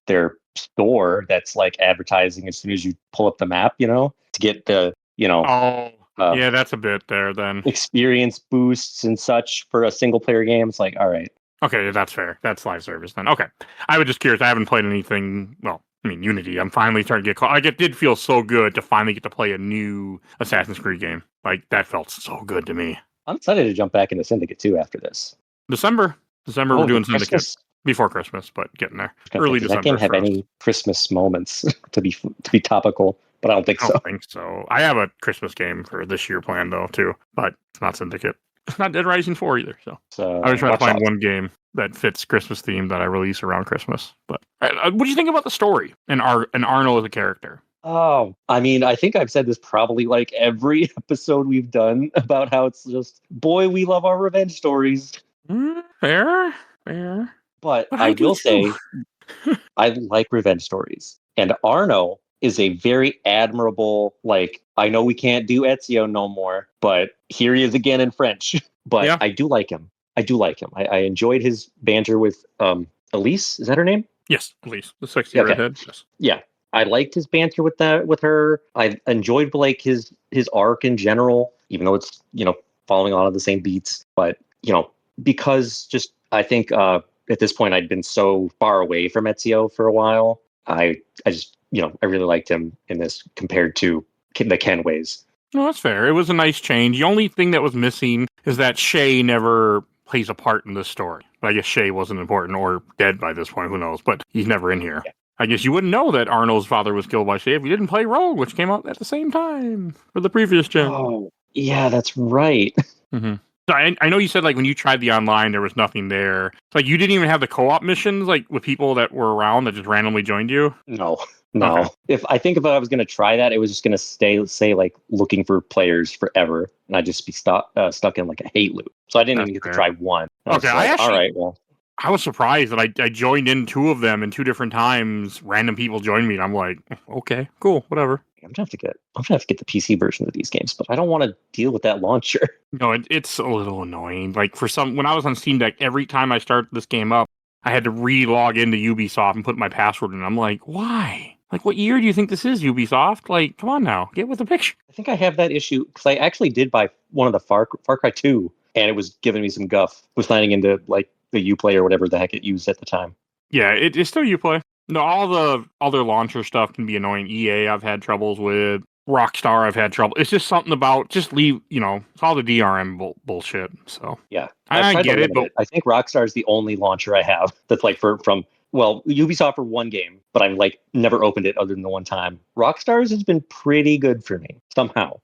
their store that's like advertising as soon as you pull up the map, to get the, yeah, that's a bit there then. Experience boosts and such for a single player game. It's like, all right. Okay, that's fair. That's live service then. Okay. I was just curious. I haven't played anything. Well, I mean, Unity. I'm finally starting to get caught. Like, it did feel so good to finally get to play a new Assassin's Creed game. Like, that felt so good to me. I'm excited to jump back into Syndicate 2 after this. December, we're doing Syndicate. Before Christmas, but getting there. Early December. That can't have any Christmas moments to be topical, but I don't think so. I don't think so. I have a Christmas game for this year planned though too, but it's not Syndicate. It's not Dead Rising 4 either. So I was trying to find one game that fits Christmas theme that I release around Christmas. But what do you think about the story and Arno as a character? Oh, I mean, I think I've said this probably like every episode we've done about how it's just, boy, we love our revenge stories. Fair. But I will say, I like revenge stories. And Arno is a very admirable, like, I know we can't do Ezio no more, but here he is again in French. But yeah. I do like him. I enjoyed his banter with Elise. Is that her name? Yes, Elise, the sexy redhead. Yes. Yeah. I liked his banter with her. I enjoyed like his arc in general, even though it's, following a lot of the same beats. But, because just, I think, at this point, I'd been so far away from Ezio for a while. I just, I really liked him in this compared to the Ken ways. No, that's fair. It was a nice change. The only thing that was missing is that Shay never plays a part in this story. But I guess Shay wasn't important or dead by this point. Who knows? But he's never in here. Yeah. I guess you wouldn't know that Arno's father was killed by Shay if you didn't play Rogue, which came out at the same time for the previous gen. Oh, yeah, that's right. Mm-hmm. So I know you said like when you tried the online, there was nothing there. It's like you didn't even have the co-op missions like with people that were around that just randomly joined you? No. Okay. If I was going to try that, it was just going to say like looking for players forever, and I'd just be stuck in like a hate loop. So I didn't even get to try one. Okay, all right, well. I was surprised that I joined in two of them in two different times. Random people joined me, and I'm like, okay, cool, whatever. I'm gonna have to get the PC version of these games, but I don't want to deal with that launcher. No, it's a little annoying. Like when I was on Steam Deck, every time I start this game up, I had to re-log into Ubisoft and put my password in. I'm like, why? Like, what year do you think this is, Ubisoft? Like, come on now, get with the picture. I think I have that issue because I actually did buy one of the Far Cry 2, and it was giving me some guff with signing into like the Uplay or whatever the heck it used at the time. Yeah, it's still Uplay. No, all the other launcher stuff can be annoying. EA, I've had troubles with. Rockstar, I've had trouble. It's just something about just leave. It's all the DRM bullshit. So yeah, I get it, but I think Rockstar is the only launcher I have that's like from Ubisoft for one game, but I'm like never opened it other than the one time. Rockstar's has been pretty good for me somehow.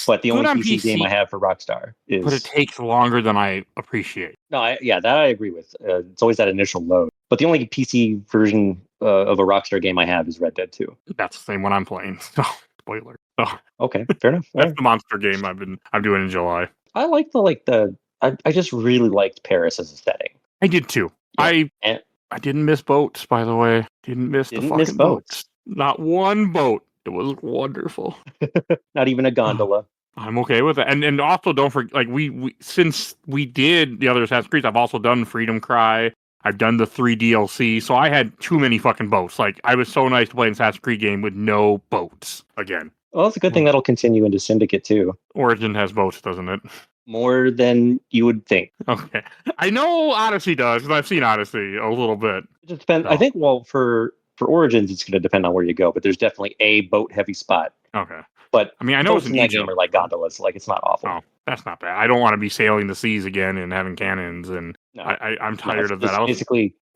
But the only PC game I have for Rockstar is. But it takes longer than I appreciate. No, that I agree with. It's always that initial load. But the only PC version of a Rockstar game I have is Red Dead 2. That's the same one I'm playing. So spoiler. So, okay, fair enough. That's the monster game I'm doing in July. I like I just really liked Paris as a setting. I did too. Yeah. I didn't miss boats, by the way. Didn't miss boats. Not one boat. It was wonderful. Not even a gondola. I'm okay with it. And also don't forget, like we since we did the other Assassin's Creed, I've also done Freedom Cry. I've done the 3 DLC, so I had too many fucking boats. Like, I was so nice to play an Assassin's Creed game with no boats again. Well, it's a good thing that'll continue into Syndicate too. Origin has boats, doesn't it? More than you would think. Okay. I know Odyssey does, because I've seen Odyssey a little bit. It just depends. I think, for Origins, it's going to depend on where you go, but there's definitely a boat-heavy spot. Okay. But I mean, I know it's in that game are like gondolas. Like, it's not awful. Oh, that's not bad. I don't want to be sailing the seas again and having cannons, and no. I'm tired of that.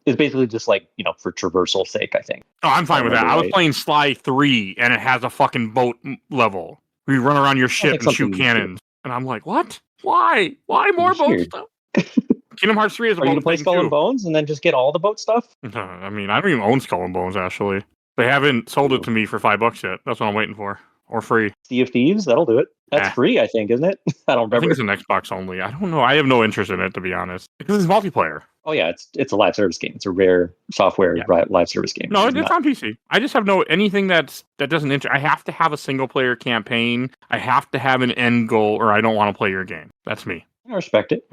It's basically just like, for traversal sake, I think. Oh, I'm fine with that. I was playing Sly 3, and it has a fucking boat level. We run around your ship and shoot cannons. And I'm like, what? Why? Why more boat stuff? Kingdom Hearts 3 is a boat. Are you going to play Skull and Bones and then just get all the boat stuff? I mean, I don't even own Skull and Bones, actually. They haven't sold it to me for $5 yet. That's what I'm waiting for. Or free. Sea of Thieves, that'll do it. That's free, I think, isn't it? I don't remember. I think it's an Xbox only. I don't know. I have no interest in it, to be honest. Because it's multiplayer. Oh, yeah. It's a live service game. It's a rare software live service game. No, it's on PC. I just have anything that doesn't interest. I have to have a single player campaign. I have to have an end goal, or I don't want to play your game. That's me. I respect it.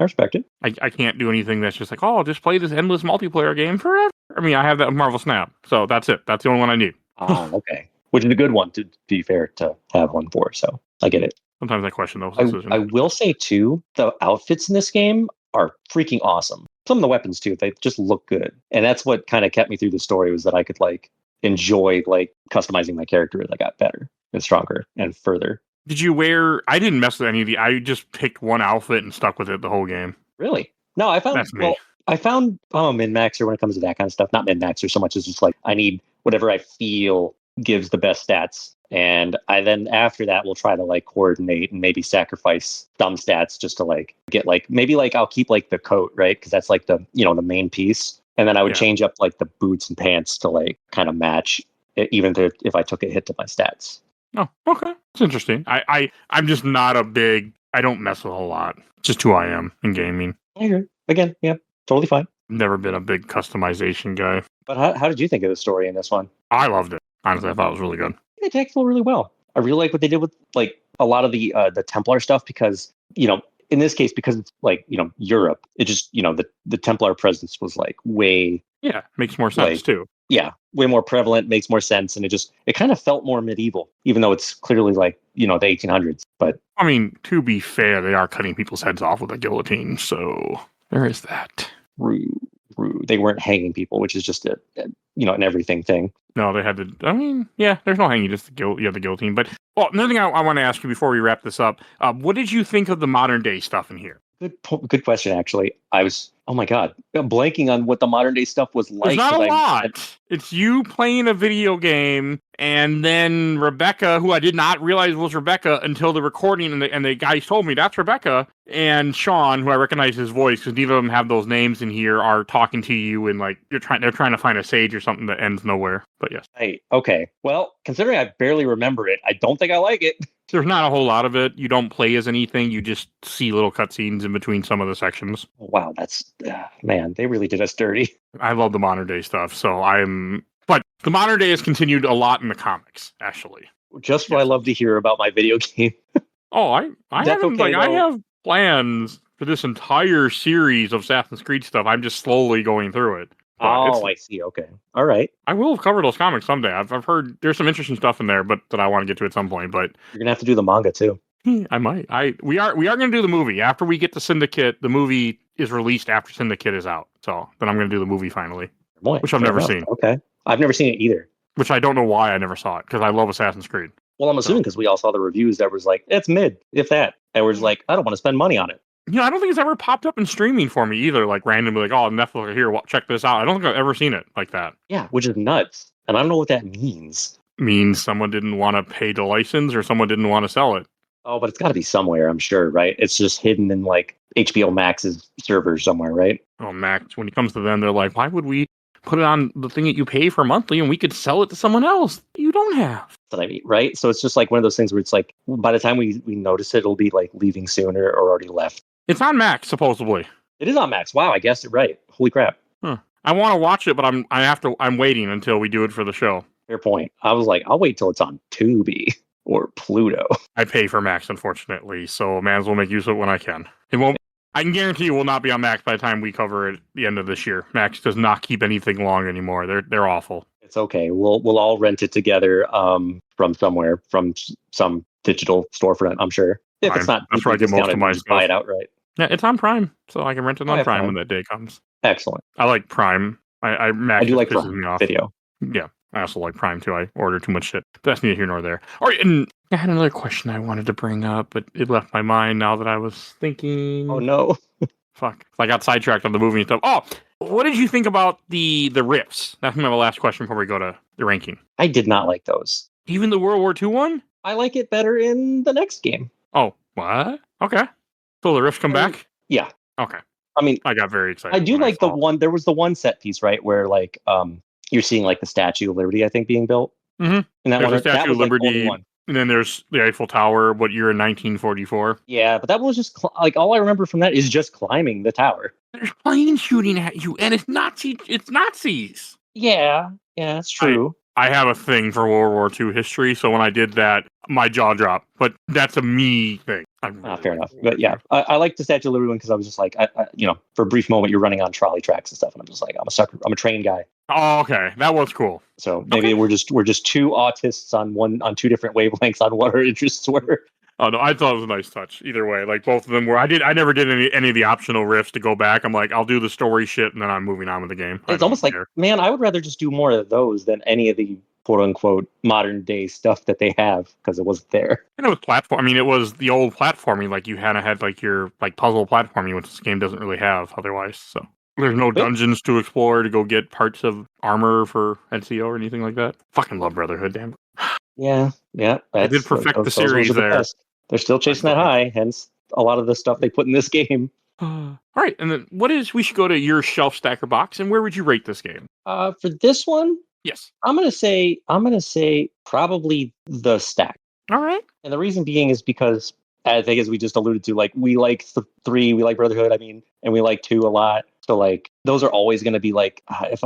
I can't do anything that's just like, I'll just play this endless multiplayer game forever. I mean, I have that Marvel Snap. So that's it. That's the only one I need. Oh, okay. Which is a good one, to be fair, to have one for. So I get it. Sometimes I question those decisions. I will say, too, the outfits in this game are freaking awesome. Some of the weapons, too, they just look good. And that's what kind of kept me through the story, was that I could, enjoy, customizing my character as I got better and stronger and further. Did you wear... I didn't mess with any of the... I just picked one outfit and stuck with it the whole game. Really? No, I found... That's me. Well, I found I'm a min-maxer when it comes to that kind of stuff. Not min-maxer so much as just, I need whatever I feel gives the best stats, and I then after that will try to coordinate and maybe sacrifice some stats just to get maybe I'll keep the coat, right, because that's the the main piece, and then I would change up the boots and pants to kind of match even if I took a hit to my stats. Oh, okay, it's interesting. I'm just not a big... I don't mess with a lot. It's just who I am in gaming. I agree. Again, yeah, totally fine. Never been a big customization guy. But how did you think of the story in this one? I loved it. Honestly, I thought it was really good. They tackle really well. I really like what they did with a lot of the Templar stuff, because in this case, because it's Europe, it just the Templar presence was way makes more sense too. Yeah, way more prevalent, makes more sense, and it kind of felt more medieval, even though it's clearly the 1800s. But I mean, to be fair, they are cutting people's heads off with a guillotine, so there is that. Rude. They weren't hanging people, which is just an everything thing. No, they had to. I mean, yeah, there's no hanging, just the guillotine. But another thing I want to ask you before we wrap this up: what did you think of the modern day stuff in here? Good question. Actually, I was. Oh my god, I'm blanking on what the modern day stuff was like. It's not a lot. It's you playing a video game, and then Rebecca, who I did not realize was Rebecca until the recording, and the guys told me that's Rebecca, and Sean, who I recognize his voice because neither of them have those names in here, are talking to you, and they're trying to find a sage or something that ends nowhere. But yes. Hey, okay. Well, considering I barely remember it, I don't think I like it. There's not a whole lot of it. You don't play as anything. You just see little cutscenes in between some of the sections. Wow, that's... man, they really did us dirty. I love the modern day stuff, but the modern day has continued a lot in the comics, actually. Just what I love to hear about my video game. I have plans for this entire series of Assassin's Creed stuff. I'm just slowly going through it. Oh, I see. Okay. All right. I will cover those comics someday. I've heard there's some interesting stuff in there, but that I want to get to at some point. But you're gonna have to do the manga too. I might. We are going to do the movie after we get to Syndicate. The movie is released after Syndicate is out, so then I'm going to do the movie finally, which I've never seen. Okay, I've never seen it either. Which I don't know why I never saw it, because I love Assassin's Creed. Well, I'm assuming because we all saw the reviews that was like, it's mid, if that. And we're just like, I don't want to spend money on it. I don't think it's ever popped up in streaming for me either, like randomly, like, oh, Netflix, here, check this out. I don't think I've ever seen it like that. Yeah, which is nuts. And I don't know what that means. Means someone didn't want to pay the license or someone didn't want to sell it. Oh, but it's got to be somewhere, I'm sure, right? It's just hidden in like HBO Max's servers somewhere, right? Oh, Max, when it comes to them, they're like, why would we put it on the thing that you pay for monthly and we could sell it to someone else you don't have? That's what I mean, right? So it's just like one of those things where it's like, by the time we notice it, it'll be like leaving sooner or already left. It's on Max, supposedly. It is on Max. Wow, I guessed it right. Holy crap. Huh. I want to watch it, but I'm waiting until we do it for the show. Fair point. I was like, I'll wait till it's on Tubi or Pluto. I pay for Max, unfortunately, so might as well make use of it when I can. It won't. I can guarantee it will not be on Max by the time we cover it at the end of this year. Max does not keep anything long anymore. They're awful. It's okay. We'll all rent it together from somewhere, from some digital storefront, I'm sure. If Prime. it's not, that's where I get most of my stuff. Buy it outright. Yeah, it's on Prime, so I can rent it on Prime when that day comes. Excellent. I like Prime. I do like pisses me off. Video. Yeah, I also like Prime too. I order too much shit. That's neither here nor there. All right, and I had another question I wanted to bring up, but it left my mind now that I was thinking. Oh no. Fuck. I got sidetracked on the movie and stuff. Oh, what did you think about the riffs? That's my last question before we go to the ranking. I did not like those. Even the World War II one? I like it better in the next game. Oh, what? Okay. So the riffs come back? Yeah. Okay. I mean, I got very excited. I do like the one. There was the one set piece, right, where like you're seeing like the Statue of Liberty, I think, being built. Mm-hmm. And that there's one, the Statue of Liberty, one. And then there's the Eiffel Tower. What year in 1944? Yeah, but that was just like all I remember from that is just climbing the tower. There's planes shooting at you, and it's Nazi. It's Nazis. Yeah, that's true. I have a thing for World War II history, so when I did that, my jaw dropped. But that's a me thing. Fair enough. But yeah, I like the Statue of Liberty one because I was just like, for a brief moment, you're running on trolley tracks and stuff, and I'm just like, I'm a sucker. I'm a train guy. Oh, okay, that was cool. So maybe we're just two autists on two different wavelengths on what our interests were. Oh no, I thought it was a nice touch. Either way, like both of them were. I never did any of the optional riffs to go back. I'm like, I'll do the story shit, and then I'm moving on with the game. It's almost like, man, I would rather just do more of those than any of the quote unquote modern day stuff that they have because it wasn't there. And it was platform. I mean, it was the old platforming. Like you had like your like puzzle platforming, which this game doesn't really have otherwise. So there's no dungeons to explore to go get parts of armor for NCO or anything like that. Fucking love Brotherhood, damn. Yeah. I did perfect the series there. They're still chasing that high, hence a lot of the stuff they put in this game. All right, and then we should go to your shelf stacker box, and where would you rate this game? For this one, yes, I'm gonna say probably the stack. All right, and the reason being is because I think, as we just alluded to, like we like 3, we like Brotherhood. I mean, and we like 2 a lot. So like those are always going to be like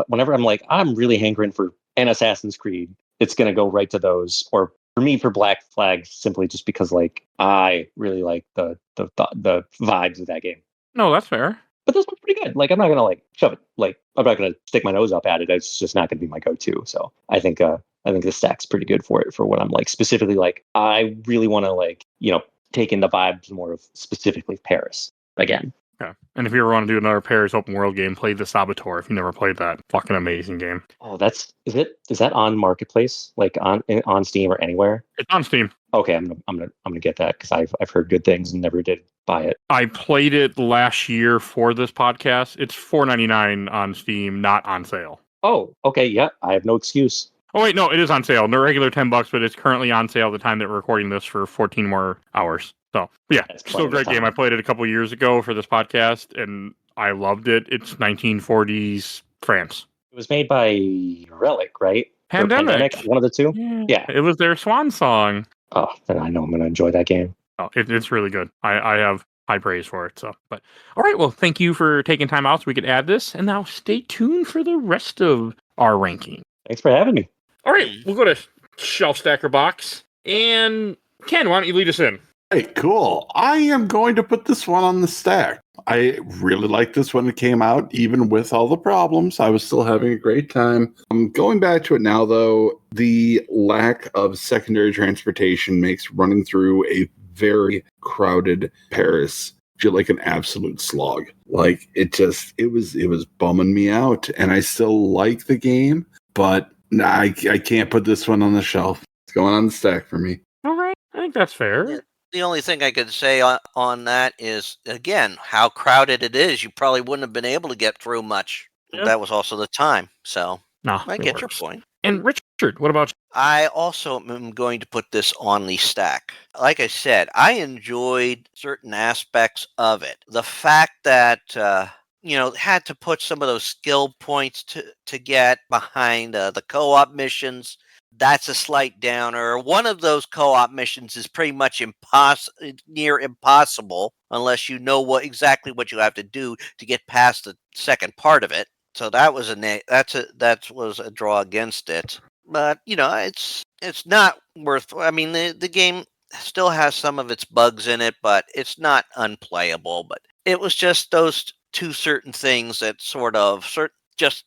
whenever I'm like I'm really hankering for an Assassin's Creed, it's going to go right to those. Or for me, for Black Flag, simply just because like I really like the vibes of that game. No, that's fair. But this one's pretty good. Like I'm not gonna like shove it. Like I'm not gonna stick my nose up at it. It's just not gonna be my go-to. So I think the stack's pretty good for it for what I'm like specifically like. I really want to like take in the vibes more of specifically Paris again. Yeah. And if you ever want to do another Paris open world game, play the Saboteur. If you never played that, fucking amazing game. Oh, is that on Marketplace, like on Steam or anywhere? It's on Steam. Okay, I'm gonna get that because I've heard good things and never did buy it. I played it last year for this podcast. It's $4.99 on Steam, not on sale. Oh, okay, yeah, I have no excuse. Oh wait, no, it is on sale. No regular $10, but it's currently on sale at the time that we're recording this for 14 more hours. So yeah, still a great game. I played it a couple years ago for this podcast, and I loved it. It's 1940s France. It was made by Relic, right? Pandemic, one of the two. Yeah, it was their swan song. Oh, then I know I'm going to enjoy that game. Oh, it's really good. I have high praise for it. So, but all right, well, thank you for taking time out so we could add this, and now stay tuned for the rest of our ranking. Thanks for having me. All right, we'll go to Shelf Stacker Box, and Ken, why don't you lead us in? Hey, cool. I am going to put this one on the stack. I really liked this when it came out, even with all the problems. I was still having a great time. Going back to it now, though, the lack of secondary transportation makes running through a very crowded Paris feel like an absolute slog. Like it was bumming me out, and I still like the game, but I can't put this one on the shelf. It's going on the stack for me. All right, I think that's fair. Yeah. The only thing I could say on that is, again, how crowded it is. You probably wouldn't have been able to get through much. Yeah. That was also the time. So No, I get your point. And Richard, what about you? I also am going to put this on the stack. Like I said, I enjoyed certain aspects of it. The fact that had to put some of those skill points to get behind the co-op missions. That's a slight downer. One of those co-op missions is pretty much near impossible unless you know exactly what you have to do to get past the second part of it. So that was that was a draw against it. But it's not worth. I mean, the game still has some of its bugs in it, but it's not unplayable. But it was just those two certain things that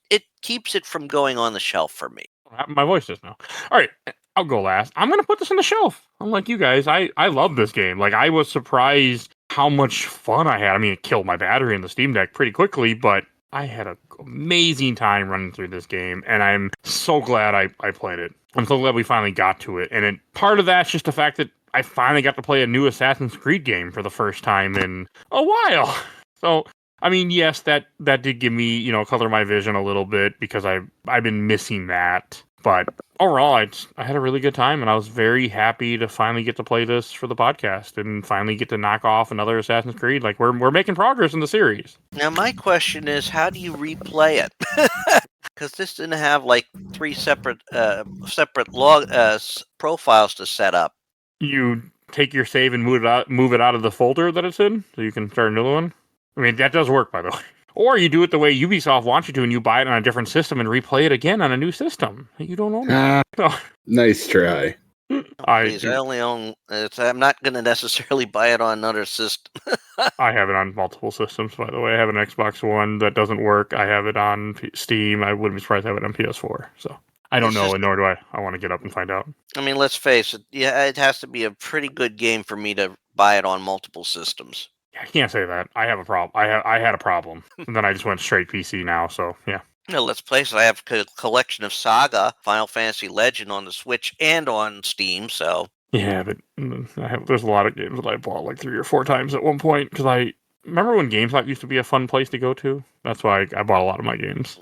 it keeps it from going on the shelf for me. My voice is now. All right, I'll go last. I'm going to put this on the shelf. Unlike you guys, I love this game. Like, I was surprised how much fun I had. I mean, it killed my battery in the Steam Deck pretty quickly, but I had an amazing time running through this game, and I'm so glad I played it. I'm so glad we finally got to it. And part of that's just the fact that I finally got to play a new Assassin's Creed game for the first time in a while. So, I mean, yes, that did give me, color my vision a little bit because I've been missing that. But overall, I had a really good time, and I was very happy to finally get to play this for the podcast and finally get to knock off another Assassin's Creed. Like, we're making progress in the series. Now, my question is, how do you replay it? Because this didn't have like 3 separate log profiles to set up. You take your save and move it out of the folder that it's in, so you can start another one. I mean, that does work, by the way. Or you do it the way Ubisoft wants you to, and you buy it on a different system and replay it again on a new system. You don't own it. Nice try. I only own. I'm not going to necessarily buy it on another system. I have it on multiple systems, by the way. I have an Xbox One that doesn't work. I have it on Steam. I wouldn't be surprised to have it on PS4. So I don't know, nor do I. I want to get up and find out. I mean, let's face it. Yeah, it has to be a pretty good game for me to buy it on multiple systems. I can't say that. I have a problem. I had a problem, and then I just went straight PC now. So yeah. No, let's face it. I have a collection of Saga, Final Fantasy Legend on the Switch and on Steam. So yeah, but there's a lot of games that I bought like 3 or 4 times at one point because I remember when GameStop used to be a fun place to go to. That's why I bought a lot of my games.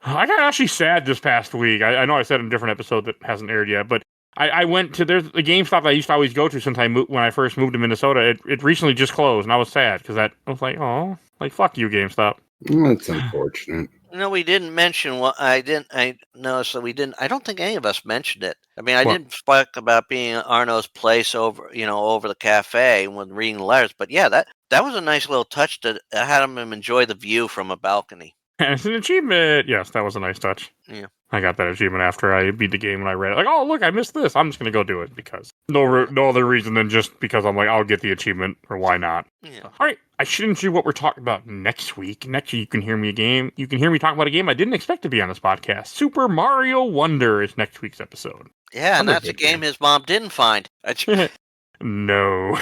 I got actually sad this past week. I know I said in a different episode that hasn't aired yet, but I went to there's a GameStop I used to always go to since when I first moved to Minnesota. It recently just closed, and I was sad because I was like, oh, like fuck you, GameStop. That's unfortunate. No, we didn't mention what I didn't. I don't think any of us mentioned it. I mean, I didn't speak about being at Arno's place over the cafe when reading the letters. But yeah, that was a nice little touch to have him enjoy the view from a balcony. And it's an achievement. Yes, that was a nice touch. Yeah. I got that achievement after I beat the game and I read it. Like, oh, look, I missed this. I'm just going to go do it because no other reason than just because I'm like, I'll get the achievement or why not. Yeah. All right. I shouldn't see what we're talking about next week. Next week, you can hear me talk about a game I didn't expect to be on this podcast. Super Mario Wonder is next week's episode. Yeah, and that's a game his mom didn't find. No.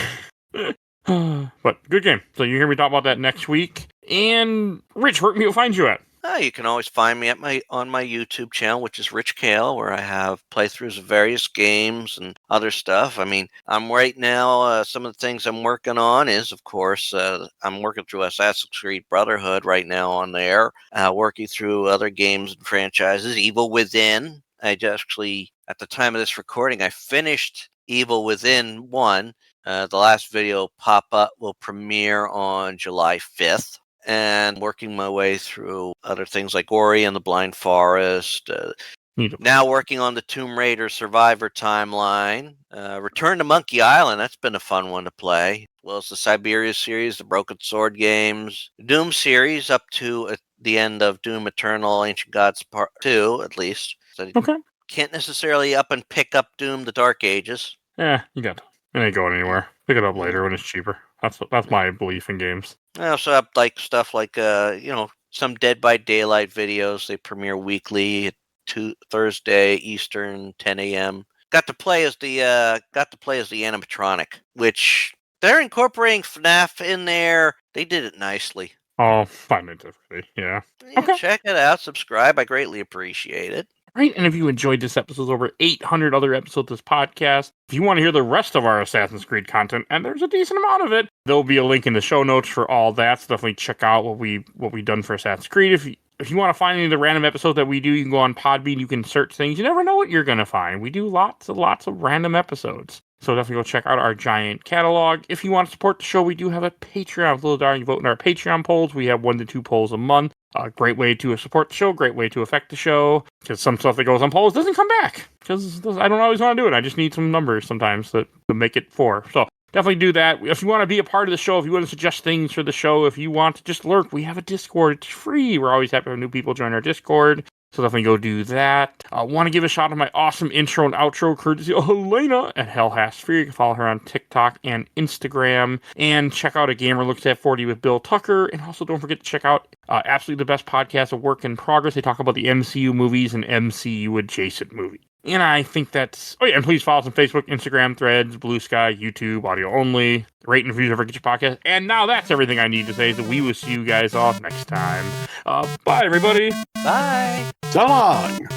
But good game. So you hear me talk about that next week. And Rich, where can people find you at? You can always find me on my YouTube channel, which is Rich Kale, where I have playthroughs of various games and other stuff. I mean, I'm right now, some of the things I'm working on is, of course, I'm working through Assassin's Creed Brotherhood right now on there, working through other games and franchises. Evil Within, at the time of this recording, I finished Evil Within 1. The last video pop-up will premiere on July 5th. And working my way through other things like Ori and the Blind Forest. Now working on the Tomb Raider Survivor timeline. Return to Monkey Island, that's been a fun one to play. As well as the Siberia series, the Broken Sword games. Doom series up to the end of Doom Eternal Ancient Gods Part 2, at least. So okay. Can't necessarily up and pick up Doom the Dark Ages. Yeah, you got It ain't going anywhere. Pick it up later when it's cheaper. That's my belief in games. I also have like stuff like some Dead by Daylight videos. They premiere weekly at Thursday Eastern, 10 a.m. Got to play as the animatronic, which they're incorporating FNAF in there. They did it nicely. Oh, fine, yeah. Okay. Check it out. Subscribe. I greatly appreciate it. Right, and if you enjoyed this episode, over 800 other episodes of this podcast, if you want to hear the rest of our Assassin's Creed content, and there's a decent amount of it, there'll be a link in the show notes for all that. So definitely check out what we've done for Assassin's Creed. If you want to find any of the random episodes that we do, you can go on Podbean. You can search things. You never know what you're going to find. We do lots and lots of random episodes. So definitely go check out our giant catalog. If you want to support the show, we do have a Patreon. With Little Darling, you vote in our Patreon polls. We have 1 to 2 polls a month. A great way to support the show, great way to affect the show, because some stuff that goes on polls doesn't come back, because I don't always want to do it. I just need some numbers sometimes to make it for. So definitely do that. If you want to be a part of the show, if you want to suggest things for the show, if you want to just lurk, we have a Discord. It's free. We're always happy to have new people join our Discord. So definitely go do that. I want to give a shout out to my awesome intro and outro courtesy of Helena at Hell Has Fear. You can follow her on TikTok and Instagram. And check out A Gamer Looks at 40 with Bill Tucker. And also don't forget to check out absolutely the best podcast, A Work in Progress. They talk about the MCU movies and MCU adjacent movies. And I think that's... Oh, yeah, and please follow us on Facebook, Instagram, Threads, Blue Sky, YouTube, audio only. Rate and reviews ever get your podcast. And now that's everything I need to say, so we will see you guys all next time. Bye, everybody. Bye. So long.